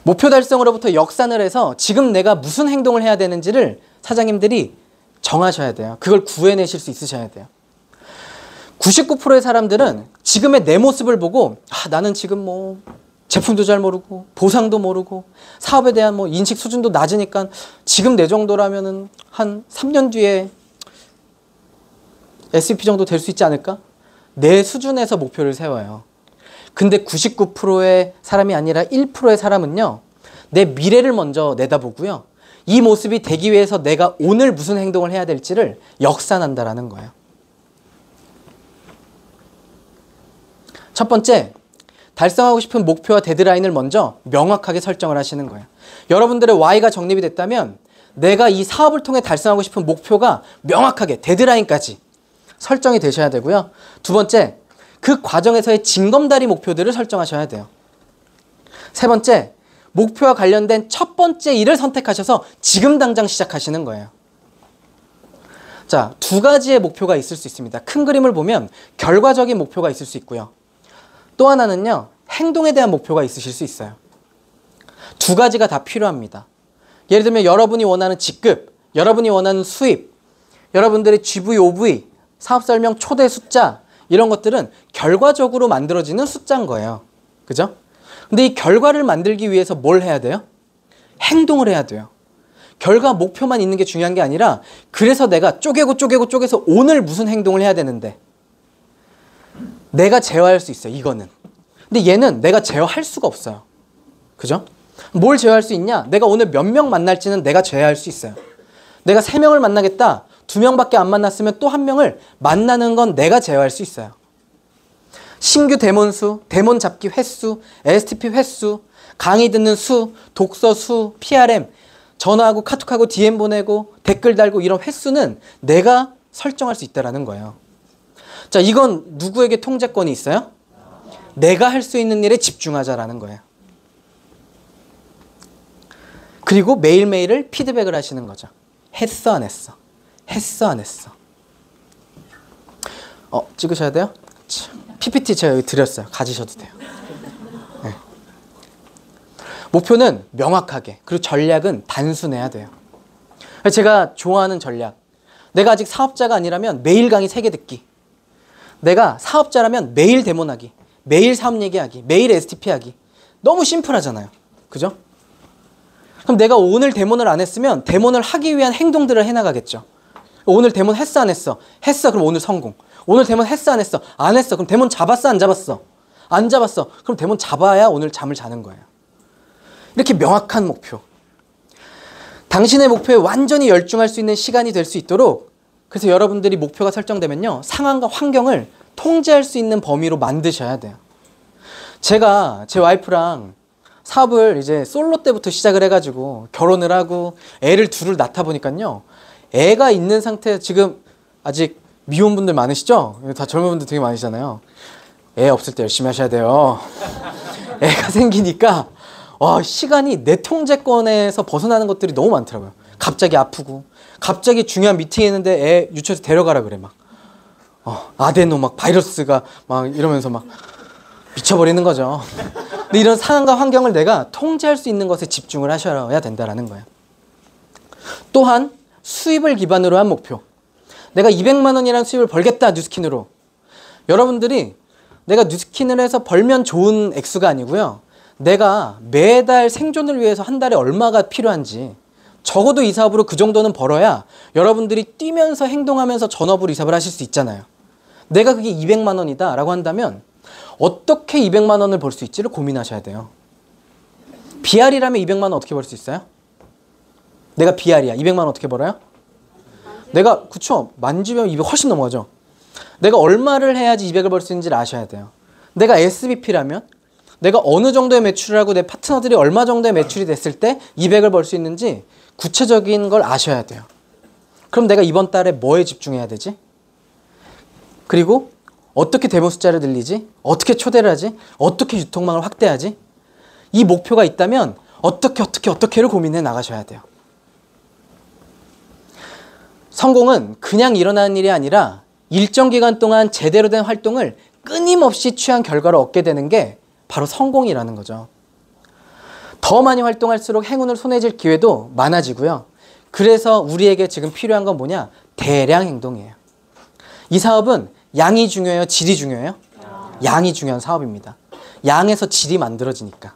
S1: 목표 달성으로부터 역산을 해서 지금 내가 무슨 행동을 해야 되는지를 사장님들이 정하셔야 돼요. 그걸 구해내실 수 있으셔야 돼요. 99%의 사람들은 지금의 내 모습을 보고 나는 지금 뭐 제품도 잘 모르고 보상도 모르고 사업에 대한 뭐 인식 수준도 낮으니까 지금 내 정도라면은 한 3년 뒤에 SVP 정도 될 수 있지 않을까? 내 수준에서 목표를 세워요. 근데 99%의 사람이 아니라 1%의 사람은요. 내 미래를 먼저 내다보고요. 이 모습이 되기 위해서 내가 오늘 무슨 행동을 해야 될지를 역산한다라는 거예요. 첫 번째, 달성하고 싶은 목표와 데드라인을 먼저 명확하게 설정을 하시는 거예요. 여러분들의 Y가 정립이 됐다면 내가 이 사업을 통해 달성하고 싶은 목표가 명확하게 데드라인까지 설정이 되셔야 되고요. 두 번째, 그 과정에서의 징검다리 목표들을 설정하셔야 돼요. 세 번째, 목표와 관련된 첫 번째 일을 선택하셔서 지금 당장 시작하시는 거예요. 자, 두 가지의 목표가 있을 수 있습니다. 큰 그림을 보면 결과적인 목표가 있을 수 있고요. 또 하나는요, 행동에 대한 목표가 있으실 수 있어요. 두 가지가 다 필요합니다. 예를 들면 여러분이 원하는 직급, 여러분이 원하는 수입, 여러분들의 GV, OV, 사업설명 초대 숫자 이런 것들은 결과적으로 만들어지는 숫자인 거예요. 그죠? 근데 이 결과를 만들기 위해서 뭘 해야 돼요? 행동을 해야 돼요. 결과 목표만 있는 게 중요한 게 아니라 그래서 내가 쪼개서 오늘 무슨 행동을 해야 되는데 내가 제어할 수 있어요. 이거는. 근데 얘는 내가 제어할 수가 없어요. 그죠? 뭘 제어할 수 있냐? 내가 오늘 몇 명 만날지는 내가 제어할 수 있어요. 내가 3명을 만나겠다. 2명밖에 안 만났으면 또 1명을 만나는 건 내가 제어할 수 있어요. 신규 데몬 수, 데몬 잡기 횟수, STP 횟수, 강의 듣는 수, 독서 수, PRM, 전화하고 카톡하고 DM 보내고 댓글 달고 이런 횟수는 내가 설정할 수 있다는 거예요. 자, 이건 누구에게 통제권이 있어요? 내가 할 수 있는 일에 집중하자라는 거예요. 그리고 매일매일을 피드백을 하시는 거죠. 했어 안 했어? 했어 안 했어? 찍으셔야 돼요? PPT 제가 여기 드렸어요. 가지셔도 돼요. 네. 목표는 명확하게, 그리고 전략은 단순해야 돼요. 제가 좋아하는 전략, 내가 아직 사업자가 아니라면 매일 강의 3개 듣기, 내가 사업자라면 매일 데모하기, 매일 사업 얘기하기, 매일 STP 하기. 너무 심플하잖아요. 그죠? 그럼 내가 오늘 데모를 안 했으면 데모를 하기 위한 행동들을 해나가겠죠. 오늘 데모 했어 안 했어? 했어. 그럼 오늘 성공. 오늘 데모 했어 안 했어? 안 했어. 그럼 데모 잡았어 안 잡았어? 안 잡았어. 그럼 데모 잡아야 오늘 잠을 자는 거예요. 이렇게 명확한 목표. 당신의 목표에 완전히 열중할 수 있는 시간이 될 수 있도록, 그래서 여러분들이 목표가 설정되면요, 상황과 환경을 통제할 수 있는 범위로 만드셔야 돼요. 제가 제 와이프랑 사업을 이제 솔로 때부터 시작을 해가지고 결혼을 하고 애를 둘을 낳다 보니까요, 애가 있는 상태에서 지금 아직 미혼분들 많으시죠? 다 젊은 분들 되게 많으시잖아요. 애 없을 때 열심히 하셔야 돼요. 애가 생기니까 시간이 내 통제권에서 벗어나는 것들이 너무 많더라고요. 갑자기 아프고, 갑자기 중요한 미팅 했는데 애 유치원에서 데려가라 그래. 막 아데노 막 바이러스가 막 이러면서 막 미쳐버리는 거죠. 근데 이런 상황과 환경을 내가 통제할 수 있는 것에 집중을 하셔야 된다는 거예요. 또한 수입을 기반으로 한 목표. 내가 200만 원이라는 수입을 벌겠다, 뉴스킨으로. 여러분들이 내가 뉴스킨을 해서 벌면 좋은 액수가 아니고요, 내가 매달 생존을 위해서 한 달에 얼마가 필요한지 적어도 이 사업으로 그 정도는 벌어야 여러분들이 뛰면서 행동하면서 전업으로 이 사업을 하실 수 있잖아요. 내가 그게 200만 원이다 라고 한다면 어떻게 200만 원을 벌 수 있지를 고민하셔야 돼요. BR이라면 200만 원 어떻게 벌 수 있어요? 내가 BR이야. 200만 원 어떻게 벌어요? 내가 그쵸? 만지면 200 훨씬 넘어가죠. 내가 얼마를 해야지 200을 벌 수 있는지를 아셔야 돼요. 내가 SBP라면 내가 어느 정도의 매출을 하고 내 파트너들이 얼마 정도의 매출이 됐을 때 200을 벌 수 있는지 구체적인 걸 아셔야 돼요. 그럼 내가 이번 달에 뭐에 집중해야 되지? 그리고 어떻게 대모 숫자를 늘리지? 어떻게 초대를 하지? 어떻게 유통망을 확대하지? 이 목표가 있다면 어떻게를 고민해 나가셔야 돼요. 성공은 그냥 일어나는 일이 아니라 일정 기간 동안 제대로 된 활동을 끊임없이 취한 결과를 얻게 되는 게 바로 성공이라는 거죠. 더 많이 활동할수록 행운을 손에 쥘 기회도 많아지고요. 그래서 우리에게 지금 필요한 건 뭐냐? 대량 행동이에요. 이 사업은 양이 중요해요? 질이 중요해요? 양이 중요한 사업입니다. 양에서 질이 만들어지니까.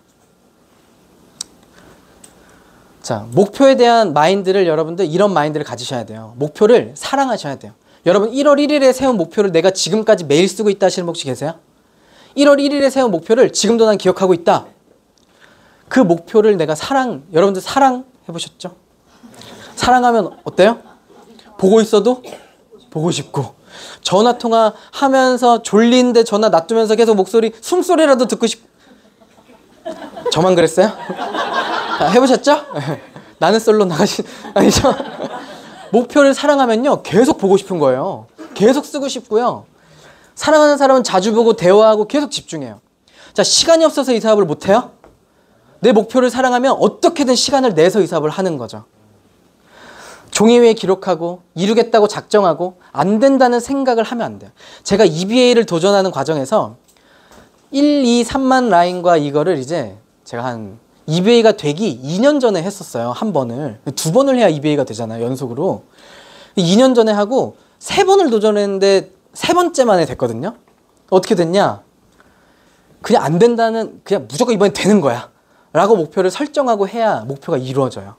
S1: 자, 목표에 대한 마인드를 여러분들 이런 마인드를 가지셔야 돼요. 목표를 사랑하셔야 돼요. 여러분 1월 1일에 세운 목표를 내가 지금까지 매일 쓰고 있다 하시는 분 혹시 계세요? 1월 1일에 세운 목표를 지금도 난 기억하고 있다. 그 목표를 내가 여러분들 사랑해보셨죠? 사랑하면 어때요? 보고 있어도 보고 싶고, 전화통화 하면서 졸린데 전화 놔두면서 계속 숨소리라도 듣고 저만 그랬어요? 해보셨죠? 나는 솔로 나가신 아니죠? 목표를 사랑하면요 계속 보고 싶은 거예요. 계속 쓰고 싶고요. 사랑하는 사람은 자주 보고 대화하고 계속 집중해요. 자, 시간이 없어서 이 사업을 못해요? 내 목표를 사랑하면 어떻게든 시간을 내서 이 사업을 하는 거죠. 종이 위에 기록하고 이루겠다고 작정하고 안 된다는 생각을 하면 안 돼요. 제가 EBA를 도전하는 과정에서 1, 2, 3만 라인과 이거를 이제 제가 한 EBA가 되기 2년 전에 했었어요. 한 번을. 2번을 해야 EBA가 되잖아요. 연속으로. 2년 전에 하고 3번을 도전했는데 3번째 만에 됐거든요. 어떻게 됐냐? 그냥 안 된다는, 그냥 무조건 이번엔 되는 거야 라고 목표를 설정하고 해야 목표가 이루어져요.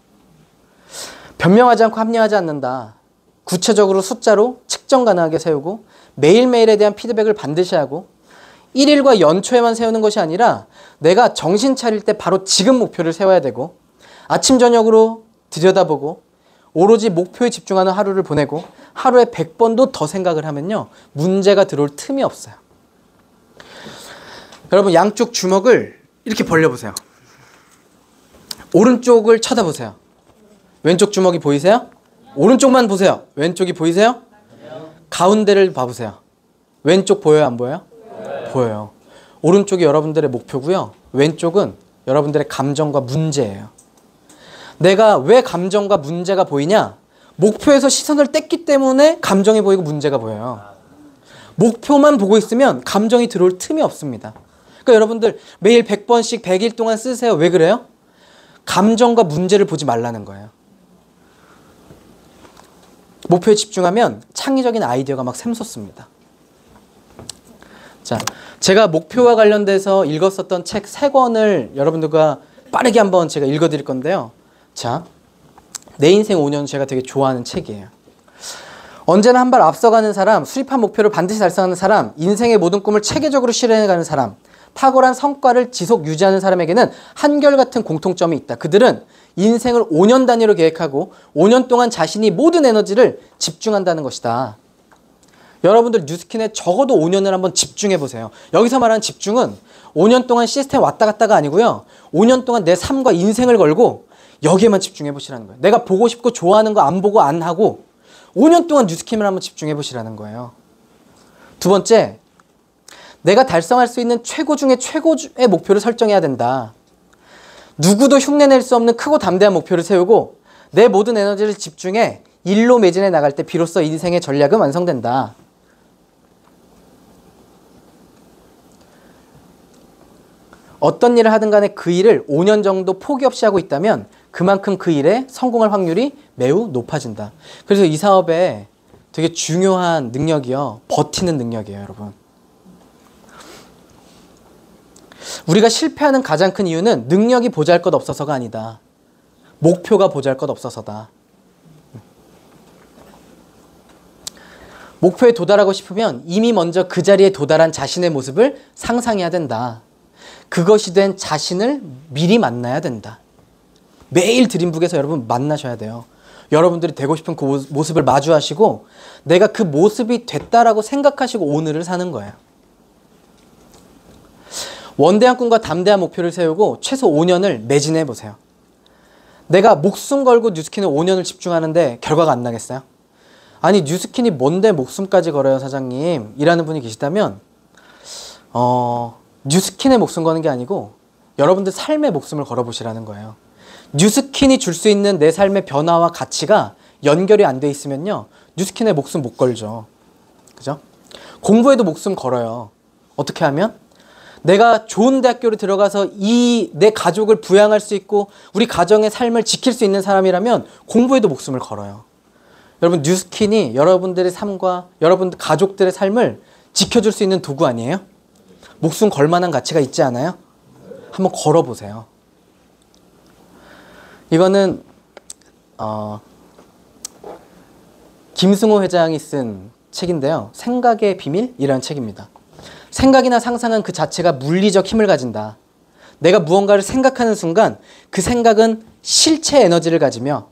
S1: 변명하지 않고 합리화하지 않는다. 구체적으로 숫자로 측정 가능하게 세우고 매일매일에 대한 피드백을 반드시 하고 1일과 연초에만 세우는 것이 아니라 내가 정신 차릴 때 바로 지금 목표를 세워야 되고 아침 저녁으로 들여다보고 오로지 목표에 집중하는 하루를 보내고 하루에 100번도 더 생각을 하면요 문제가 들어올 틈이 없어요. 여러분 양쪽 주먹을 이렇게 벌려보세요. 오른쪽을 쳐다보세요. 왼쪽 주먹이 보이세요? 오른쪽만 보세요. 왼쪽이 보이세요? 가운데를 봐보세요. 왼쪽 보여요? 안 보여요? 보여요. 오른쪽이 여러분들의 목표고요. 왼쪽은 여러분들의 감정과 문제예요. 내가 왜 감정과 문제가 보이냐? 목표에서 시선을 뗐기 때문에 감정이 보이고 문제가 보여요. 목표만 보고 있으면 감정이 들어올 틈이 없습니다. 그러니까 여러분들 매일 100번씩 100일 동안 쓰세요. 왜 그래요? 감정과 문제를 보지 말라는 거예요. 목표에 집중하면 창의적인 아이디어가 막 샘솟습니다. 자, 제가 목표와 관련돼서 읽었었던 책 3권을 여러분들과 빠르게 한번 제가 읽어드릴 건데요. 자, 내 인생 5년 제가 되게 좋아하는 책이에요. 언제나 한 발 앞서가는 사람, 수립한 목표를 반드시 달성하는 사람, 인생의 모든 꿈을 체계적으로 실현해가는 사람, 탁월한 성과를 지속 유지하는 사람에게는 한결같은 공통점이 있다. 그들은 인생을 5년 단위로 계획하고 5년 동안 자신이 모든 에너지를 집중한다는 것이다. 여러분들 뉴스킨에 적어도 5년을 한번 집중해 보세요. 여기서 말하는 집중은 5년 동안 시스템 왔다 갔다가 아니고요. 5년 동안 내 삶과 인생을 걸고 여기에만 집중해 보시라는 거예요. 내가 보고 싶고 좋아하는 거 안 보고 안 하고 5년 동안 뉴스킨을 한번 집중해 보시라는 거예요. 두 번째, 내가 달성할 수 있는 최고 중에 최고의 목표를 설정해야 된다. 누구도 흉내낼 수 없는 크고 담대한 목표를 세우고 내 모든 에너지를 집중해 일로 매진해 나갈 때 비로소 인생의 전략은 완성된다. 어떤 일을 하든 간에 그 일을 5년 정도 포기 없이 하고 있다면 그만큼 그 일에 성공할 확률이 매우 높아진다. 그래서 이 사업에 되게 중요한 능력이요. 버티는 능력이에요, 여러분. 우리가 실패하는 가장 큰 이유는 능력이 보잘것없어서가 아니다. 목표가 보잘것없어서다. 목표에 도달하고 싶으면 이미 먼저 그 자리에 도달한 자신의 모습을 상상해야 된다. 그것이 된 자신을 미리 만나야 된다. 매일 드림북에서 여러분 만나셔야 돼요. 여러분들이 되고 싶은 그 모습을 마주하시고 내가 그 모습이 됐다라고 생각하시고 오늘을 사는 거예요. 원대한 꿈과 담대한 목표를 세우고 최소 5년을 매진해 보세요. 내가 목숨 걸고 뉴스킨에 5년을 집중하는데 결과가 안 나겠어요? 아니 뉴스킨이 뭔데 목숨까지 걸어요 사장님 이라는 분이 계시다면 뉴스킨에 목숨 거는 게 아니고 여러분들 삶의 목숨을 걸어보시라는 거예요. 뉴스킨이 줄 수 있는 내 삶의 변화와 가치가 연결이 안 돼 있으면요 뉴스킨에 목숨 못 걸죠. 그죠? 공부에도 목숨 걸어요. 어떻게 하면? 내가 좋은 대학교를 들어가서 내 가족을 부양할 수 있고 우리 가정의 삶을 지킬 수 있는 사람이라면 공부에도 목숨을 걸어요. 여러분 뉴스킨이 여러분들의 삶과 여러분 가족들의 삶을 지켜줄 수 있는 도구 아니에요? 목숨 걸 만한 가치가 있지 않아요? 한번 걸어보세요. 이거는 김승호 회장이 쓴 책인데요. 생각의 비밀이라는 책입니다. 생각이나 상상은 그 자체가 물리적 힘을 가진다. 내가 무언가를 생각하는 순간 그 생각은 실체 에너지를 가지며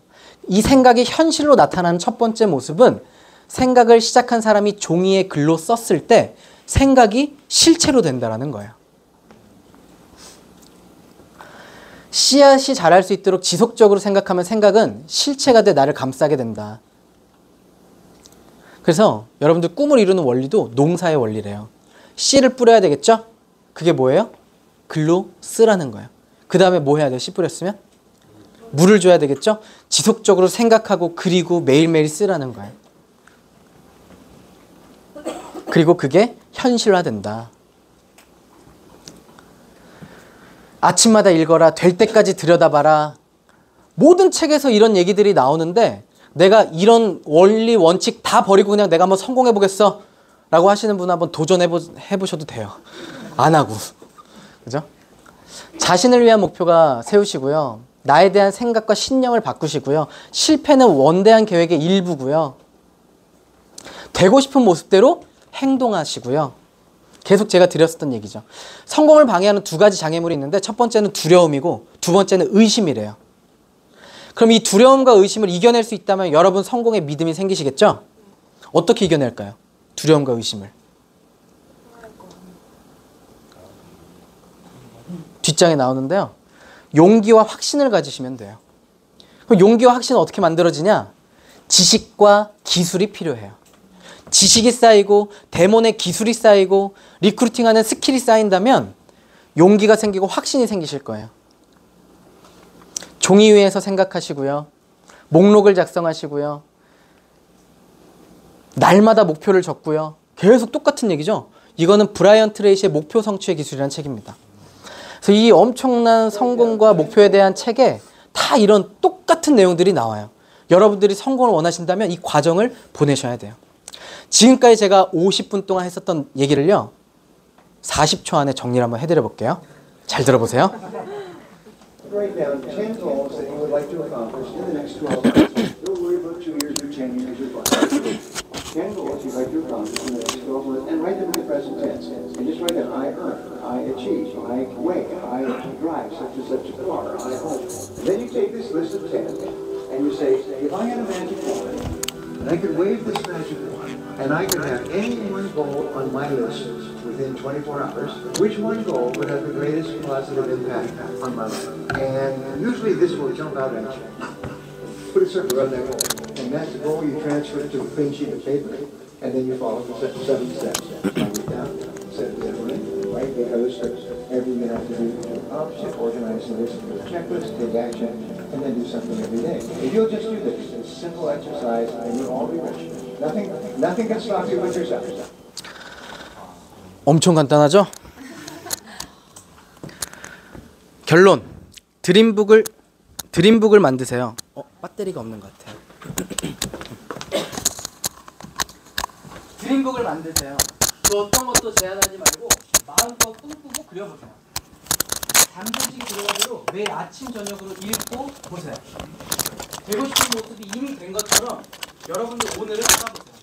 S1: 이 생각이 현실로 나타나는 첫 번째 모습은 생각을 시작한 사람이 종이에 글로 썼을 때 생각이 실체로 된다는 거예요. 씨앗이 자랄 수 있도록 지속적으로 생각하면 생각은 실체가 돼 나를 감싸게 된다. 그래서 여러분들 꿈을 이루는 원리도 농사의 원리래요. 씨를 뿌려야 되겠죠? 그게 뭐예요? 글로 쓰라는 거예요. 그 다음에 뭐 해야 돼요? 씨 뿌렸으면? 물을 줘야 되겠죠? 지속적으로 생각하고 그리고 매일매일 쓰라는 거예요. 그리고 그게 현실화된다. 아침마다 읽어라. 될 때까지 들여다봐라. 모든 책에서 이런 얘기들이 나오는데 내가 이런 원리 원칙 다 버리고 그냥 내가 한번 성공해보겠어 라고 하시는 분 한번 도전해보셔도 돼요. 안 하고. 그죠? 자신을 위한 목표가 세우시고요. 나에 대한 생각과 신념을 바꾸시고요. 실패는 원대한 계획의 일부고요. 되고 싶은 모습대로 행동하시고요. 계속 제가 드렸었던 얘기죠. 성공을 방해하는 두 가지 장애물이 있는데 첫 번째는 두려움이고 두 번째는 의심이래요. 그럼 이 두려움과 의심을 이겨낼 수 있다면 여러분 성공의 믿음이 생기시겠죠? 어떻게 이겨낼까요? 두려움과 의심을. 뒷장에 나오는데요. 용기와 확신을 가지시면 돼요. 그럼 용기와 확신은 어떻게 만들어지냐? 지식과 기술이 필요해요. 지식이 쌓이고 데몬의 기술이 쌓이고 리크루팅하는 스킬이 쌓인다면 용기가 생기고 확신이 생기실 거예요. 종이 위에서 생각하시고요. 목록을 작성하시고요. 날마다 목표를 적고요. 계속 똑같은 얘기죠. 이거는 브라이언 트레이시의 목표 성취의 기술이라는 책입니다. 그래서 이 엄청난 성공과 목표에 대한 책에 다 이런 똑같은 내용들이 나와요. 여러분들이 성공을 원하신다면 이 과정을 보내셔야 돼요. 지금까지 제가 50분 동안 했었던 얘기를요. 40초 안에 정리를 한번 해드려 볼게요. 잘 들어보세요.
S2: Write down 10 goals that you would like to accomplish in the next 12 months. Don't worry about 2 years or 10 years or 5. 10 goals you'd like to accomplish in the next 12 months, and write them in the present tense. And just write down, I earn, I achieve, I weigh, I drive such and such a car, I own. Then you take this list of 10, and you say, if I had a magic wand, and I could wave this magic wand, and I could have any one goal on my list within 24 hours, which one goal would have the greatest positive impact on my life? And usually this will jump out at you. Put a circle around that goal. And that's the goal, you transfer it to a clean sheet of paper, and then you follow the 7 steps. Write it down, set it in, right? Make a list of everything you have to do to accomplish it, organize the list with a checklist, take action, and then do something every day. If you'll just do this, it's a simple exercise, and you'll all be rich. Nothing can stop you but yourself.
S1: 엄청 간단하죠? 결론. 드림북을 만드세요. 배터리가 없는 것 같아요. 드림북을 만드세요. 그 어떤 것도 제한하지 말고 마음껏 꿈꾸고 그려보세요. 잠들지 그대로 매일 아침 저녁으로 읽고 보세요. 되고 싶은 모습이 이미 된 것처럼 여러분들 오늘을 살아보세요.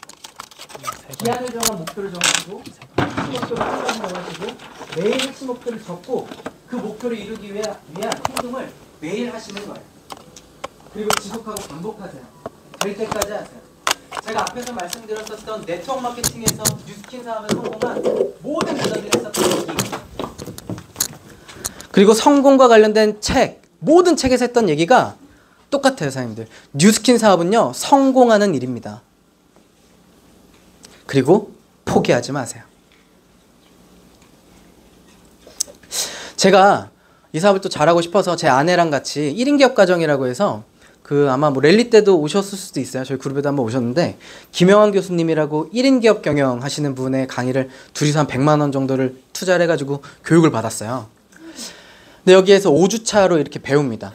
S1: 기한을 정한 목표를 정하시고 핵심 목표를 정하시고 매일 핵심 목표를 적고 그 목표를 이루기 위한 행동을 매일 하시는 거예요. 그리고 지속하고 반복하세요. 될 때까지 하세요. 제가 앞에서 말씀드렸었던 네트워크 마케팅에서 뉴스킨 사업에 성공한 모든 부자들이 했었던 얘기입니다. 그리고 성공과 관련된 책, 모든 책에서 했던 얘기가 똑같아요, 사장님들. 뉴스킨 사업은요, 성공하는 일입니다. 그리고 포기하지 마세요. 제가 이 사업을 또 잘하고 싶어서 제 아내랑 같이 1인 기업 과정이라고 해서 아마 뭐 랠리 때도 오셨을 수도 있어요. 저희 그룹에도 한번 오셨는데 김영환 교수님이라고 1인 기업 경영 하시는 분의 강의를 둘이서 한 100만 원 정도를 투자를 해가지고 교육을 받았어요. 근데 여기에서 5주차로 이렇게 배웁니다.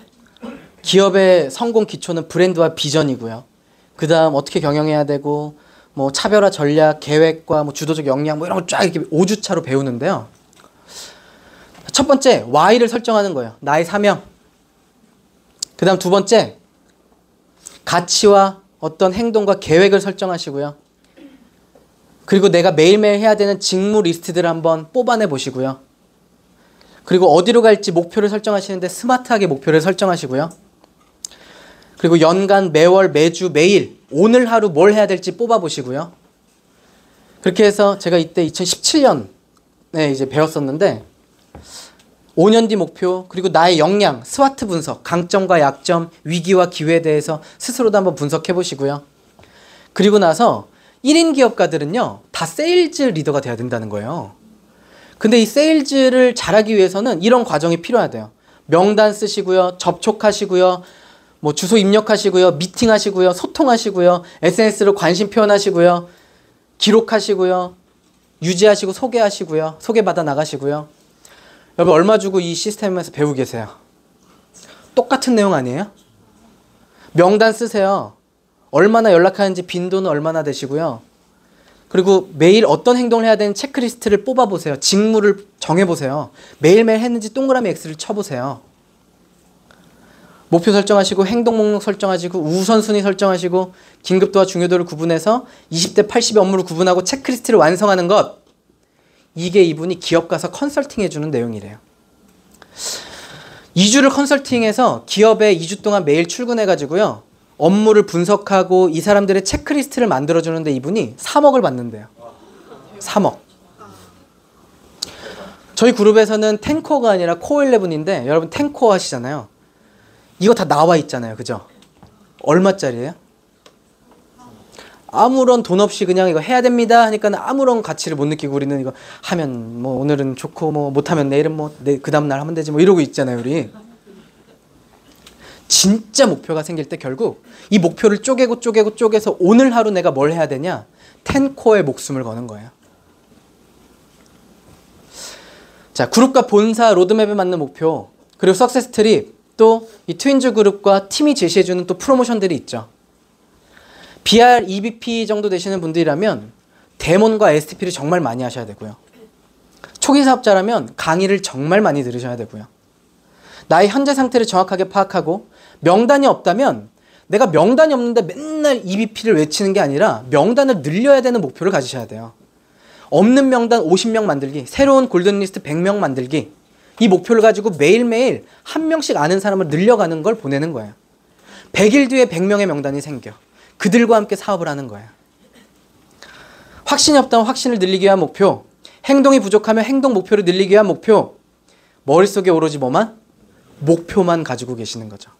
S1: 기업의 성공 기초는 브랜드와 비전이고요. 그 다음 어떻게 경영해야 되고 뭐 차별화 전략, 계획과 뭐 주도적 역량 뭐 이런 거 쫙 이렇게 5주차로 배우는데요. 첫 번째 Y를 설정하는 거예요. 나의 사명. 그 다음 두 번째 가치와 어떤 행동과 계획을 설정하시고요. 그리고 내가 매일매일 해야 되는 직무 리스트들을 한번 뽑아내 보시고요. 그리고 어디로 갈지 목표를 설정하시는데 스마트하게 목표를 설정하시고요. 그리고 연간, 매월, 매주, 매일 오늘 하루 뭘 해야 될지 뽑아보시고요. 그렇게 해서 제가 이때 2017년에 이제 배웠었는데 5년 뒤 목표, 그리고 나의 역량, 스와트 분석, 강점과 약점, 위기와 기회에 대해서 스스로도 한번 분석해 보시고요. 그리고 나서 1인 기업가들은요, 다 세일즈 리더가 돼야 된다는 거예요. 근데 이 세일즈를 잘하기 위해서는 이런 과정이 필요하대요. 명단 쓰시고요, 접촉하시고요, 뭐 주소 입력하시고요, 미팅하시고요, 소통하시고요, SNS로 관심 표현하시고요, 기록하시고요, 유지하시고 소개하시고요, 소개받아 나가시고요. 여러분 얼마 주고 이 시스템에서 배우고 계세요? 똑같은 내용 아니에요? 명단 쓰세요. 얼마나 연락하는지 빈도는 얼마나 되시고요. 그리고 매일 어떤 행동을 해야 되는 체크리스트를 뽑아보세요. 직무를 정해보세요. 매일매일 했는지 동그라미 X를 쳐보세요. 목표 설정하시고 행동 목록 설정하시고 우선순위 설정하시고 긴급도와 중요도를 구분해서 20대 80의 업무를 구분하고 체크리스트를 완성하는 것. 이게 이분이 기업 가서 컨설팅 해주는 내용이래요. 2주를 컨설팅해서 기업에 2주 동안 매일 출근해가지고요. 업무를 분석하고 이 사람들의 체크리스트를 만들어주는데 이분이 3억을 받는데요. 3억. 저희 그룹에서는 탱코가 아니라 코어11인데 여러분 탱코 하시잖아요. 이거 다 나와 있잖아요. 그죠? 얼마짜리예요? 아무런 돈 없이 그냥 이거 해야 됩니다 하니까 아무런 가치를 못 느끼고 우리는 이거 하면 뭐 오늘은 좋고 뭐 못하면 내일은 뭐 그 다음날 하면 되지 뭐 이러고 있잖아요. 우리 진짜 목표가 생길 때 결국 이 목표를 쪼개서 오늘 하루 내가 뭘 해야 되냐, 10코어의 목숨을 거는 거예요. 자, 그룹과 본사 로드맵에 맞는 목표, 그리고 석세스 트립, 또 이 트윈즈 그룹과 팀이 제시해주는 또 프로모션들이 있죠. BR, EBP 정도 되시는 분들이라면 데몬과 STP를 정말 많이 하셔야 되고요. 초기 사업자라면 강의를 정말 많이 들으셔야 되고요. 나의 현재 상태를 정확하게 파악하고 명단이 없다면 내가 명단이 없는데 맨날 EBP를 외치는 게 아니라 명단을 늘려야 되는 목표를 가지셔야 돼요. 없는 명단 50명 만들기, 새로운 골든리스트 100명 만들기, 이 목표를 가지고 매일매일 한 명씩 아는 사람을 늘려가는 걸 보내는 거예요. 100일 뒤에 100명의 명단이 생겨. 그들과 함께 사업을 하는 거예요. 확신이 없다면 확신을 늘리기 위한 목표, 행동이 부족하면 행동 목표를 늘리기 위한 목표, 머릿속에 오로지 뭐만? 목표만 가지고 계시는 거죠.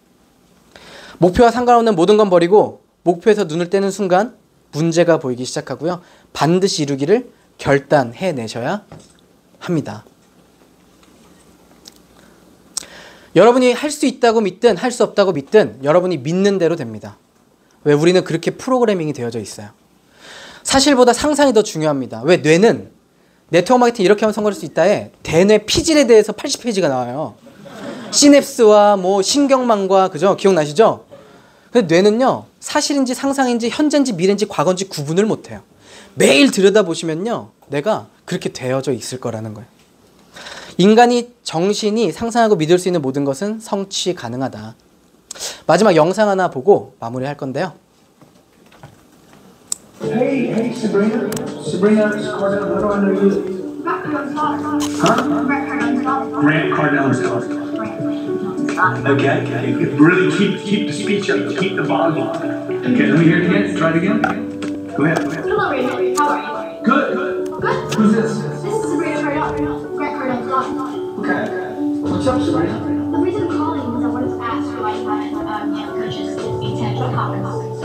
S1: 목표와 상관없는 모든 건 버리고 목표에서 눈을 떼는 순간 문제가 보이기 시작하고요. 반드시 이루기를 결단해내셔야 합니다. 여러분이 할 수 있다고 믿든 할 수 없다고 믿든 여러분이 믿는 대로 됩니다. 왜? 우리는 그렇게 프로그래밍이 되어져 있어요. 사실보다 상상이 더 중요합니다. 왜? 뇌는 네트워크 마케팅 이렇게 하면 성공할 수 있다에 대뇌 피질에 대해서 80페이지가 나와요. 시냅스와 뭐 신경망과, 그죠? 기억나시죠? 근데 뇌는요, 사실인지 상상인지 현재인지 미래인지 과거인지 구분을 못해요. 매일 들여다보시면요, 내가 그렇게 되어져 있을 거라는 거예요. 인간이 정신이 상상하고 믿을 수 있는 모든 것은 성취 가능하다. 마지막 영상 하나 보고 마무리할 건데요.
S2: Hey, Sabrina. Sabrina, this is Cordell. How do I know you? Huh? Grant Cardell's daughter. Okay. Really keep the speech up. Keep the volume. Okay, let me hear it again. Try it again. Go ahead.
S3: Hello, Raymond. How are you?
S2: Good.
S3: Good.
S2: Who's this?
S3: This is Sabrina Cardell. Grant Cardell's daughter.
S2: Okay. What's up, Sabrina?
S3: The reason I'm calling is I wanted to ask you why you haven't purchased the 10-extra conference.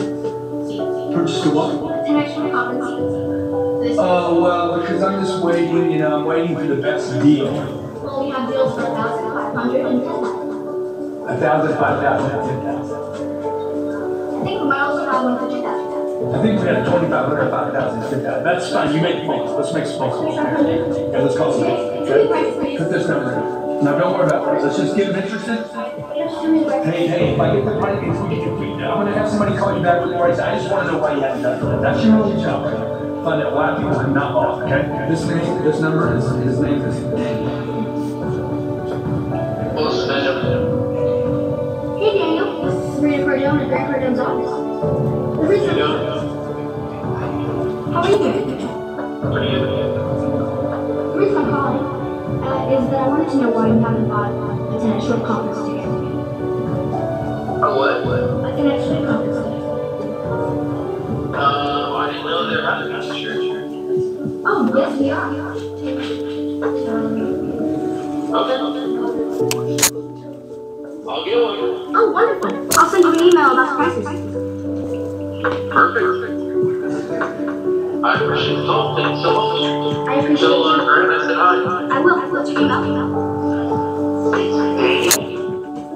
S2: Purchased a what?
S3: 10-extra conference.
S2: Oh, well, because I'm just waiting, I'm waiting for the best deal.
S3: Well, we have deals for 1,500 and 10,000.
S2: 1,000, 5,000, 10,000.
S3: I think we might also have one for 2,000.
S2: I think we had 2,500, 5,000, 10,000. That's fine. You make space. Let's make space. Yeah, let's call it. Okay? Put this number in. Now, don't worry about it. Let's just get them interested. Hey, if I get the money, I'm going to have somebody call you back with the price. I just want to know why you haven't done it. That's your only job, right? Find out why people have not bought, okay? This number, his name is Daniel.
S3: Hey, Daniel. This is Sabrina Cardell at Grant Cardell's office. The reason... How are you doing? The reason I'm calling is that I wanted to know why you haven't bought a 10-extra conference ticket.
S4: What?
S3: A 10-extra conference ticket.
S4: I didn't know they were having a church.
S3: Oh, yes, we are.
S4: Okay. I'll get one.
S3: Oh, wonderful. I'll send you an email about the prices.
S4: Perfect. I appreciate the call. Thanks so much.
S3: I appreciate
S4: Tell
S3: it.
S4: Grant I said hi.
S3: I will. What's your email?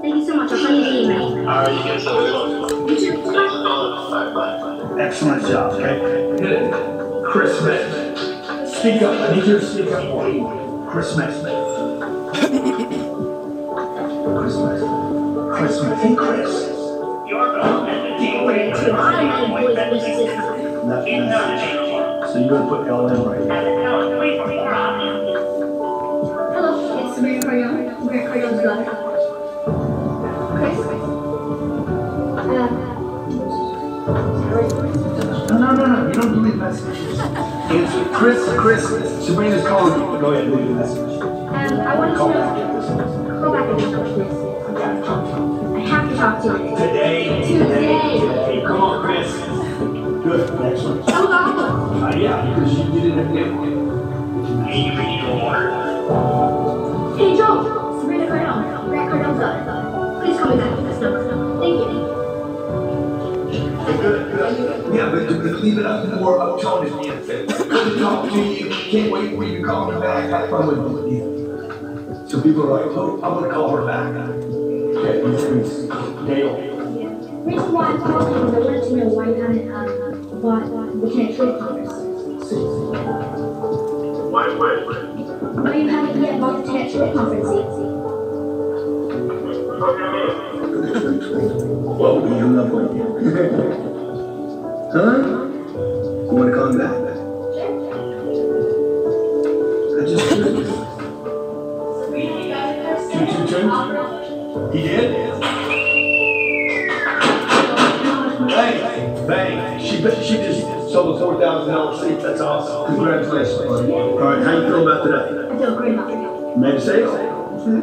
S3: Thank you so much. I'll send you the email.
S4: Alright, you get some.
S3: You too.
S4: Thanks for calling. Bye.
S2: Excellent job, okay? Good. Chris Smith. Speak up. I need you to speak up more. Chris Smith. Chris Smith. Chris Smith. Hey, Chris. So you're going to put L in right here.
S3: Hello, it's Sabrina Cardell. Grant Cardell's daughter. Chris?
S2: No. You don't delete messages. Answer. Chris. Sabrina's calling you. Go ahead, leave the message.
S3: I wanted to
S2: Call
S3: know.
S2: back.
S3: Call back again, please.
S2: I gotta talk to you.
S3: I have to talk to you.
S2: Today. Come on, Chris. Good. Next one. Yeah, because you did it again.
S3: Hey, Joe. Sabrina Cardell. Grant Cardell's daughter. Please call me back with this number. Thank you.
S2: Good. Yeah, but leave it up more uptone at the end. Good to talk to you. Can't wait for you to call me back. Have fun with you. So people are like, oh, I'm gonna call her back. Okay, Dale.
S3: The reason why I'm calling is I wanted to know why you haven't bought the 10-extra conference.
S4: Why?
S3: Why you haven't yet bought the 10-extra conference seats.
S2: Whoa, we hung up on you. Huh? You wanna call him back? I just heard you. 222? He did? Bang. She just sold a $4,000 seat. That's awesome. Congratulations, buddy. All right, how you feel about today?
S3: I feel great about it.
S2: You made a sale?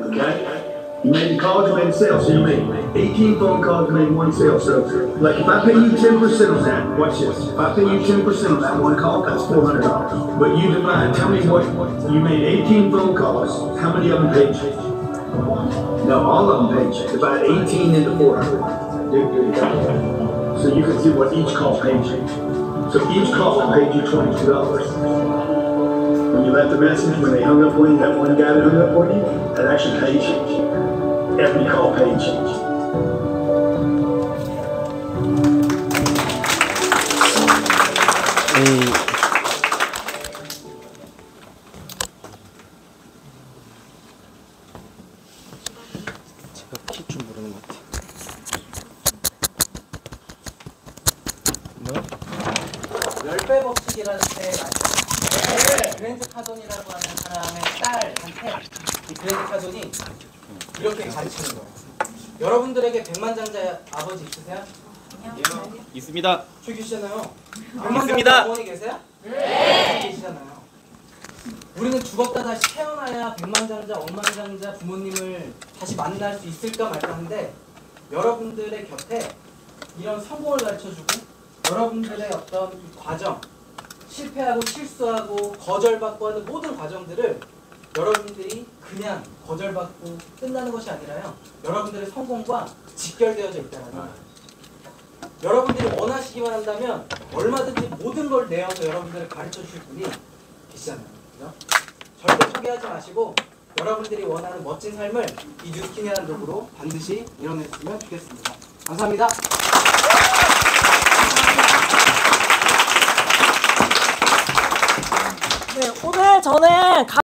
S2: Okay. You made the calls, you made a sale. So you made 18 phone calls, you made one sale. So, like, if I pay you 10% of that, watch this. If I pay you 10% of that one call, that's $400. But you divide, tell me what, you made 18 phone calls. How many of them paid you? No, all of them paid you. Divide 18 into 400. So you can see what each call paid you. So each call paid you $22. When you left the message, when they hung up on you, that one guy that hung up on you, that actually paid you. Every call paid you.
S1: 제가 키 좀 모르는 것 같아요. 뭐? 10배 법칙이라는 때 그랜트 카돈이라고 하는 사람의 딸한테 이 그랜드 카돈이 이렇게 가르치는 거예요. 여러분들에게 백만장자 아버지 있으세요?
S5: 있습니다.
S1: 저기 계시잖아요.
S5: 있습니다.
S1: 백만장자 어머니 계세요? 네. 계시잖아요. 우리는 죽었다 다시 태어나야 백만장자, 억만장자 부모님을 다시 만날 수 있을까 말까 하는데 여러분들의 곁에 이런 성공을 가르쳐주고 여러분들의 어떤 이 과정, 실패하고 실수하고 거절받고 하는 모든 과정들을 여러분들이 그냥 거절받고 끝나는 것이 아니라요. 여러분들의 성공과 직결되어져 있다는 거예요. 여러분들이 원하시기만 한다면 얼마든지 모든 걸 내어서 여러분들을 가르쳐 주실 분이 계시잖아요. 그죠? 절대 포기하지 마시고 여러분들이 원하는 멋진 삶을 이 뉴스킨이라는 도구로 반드시 이뤄냈으면 좋겠습니다. 감사합니다.
S6: 네, 오늘 저는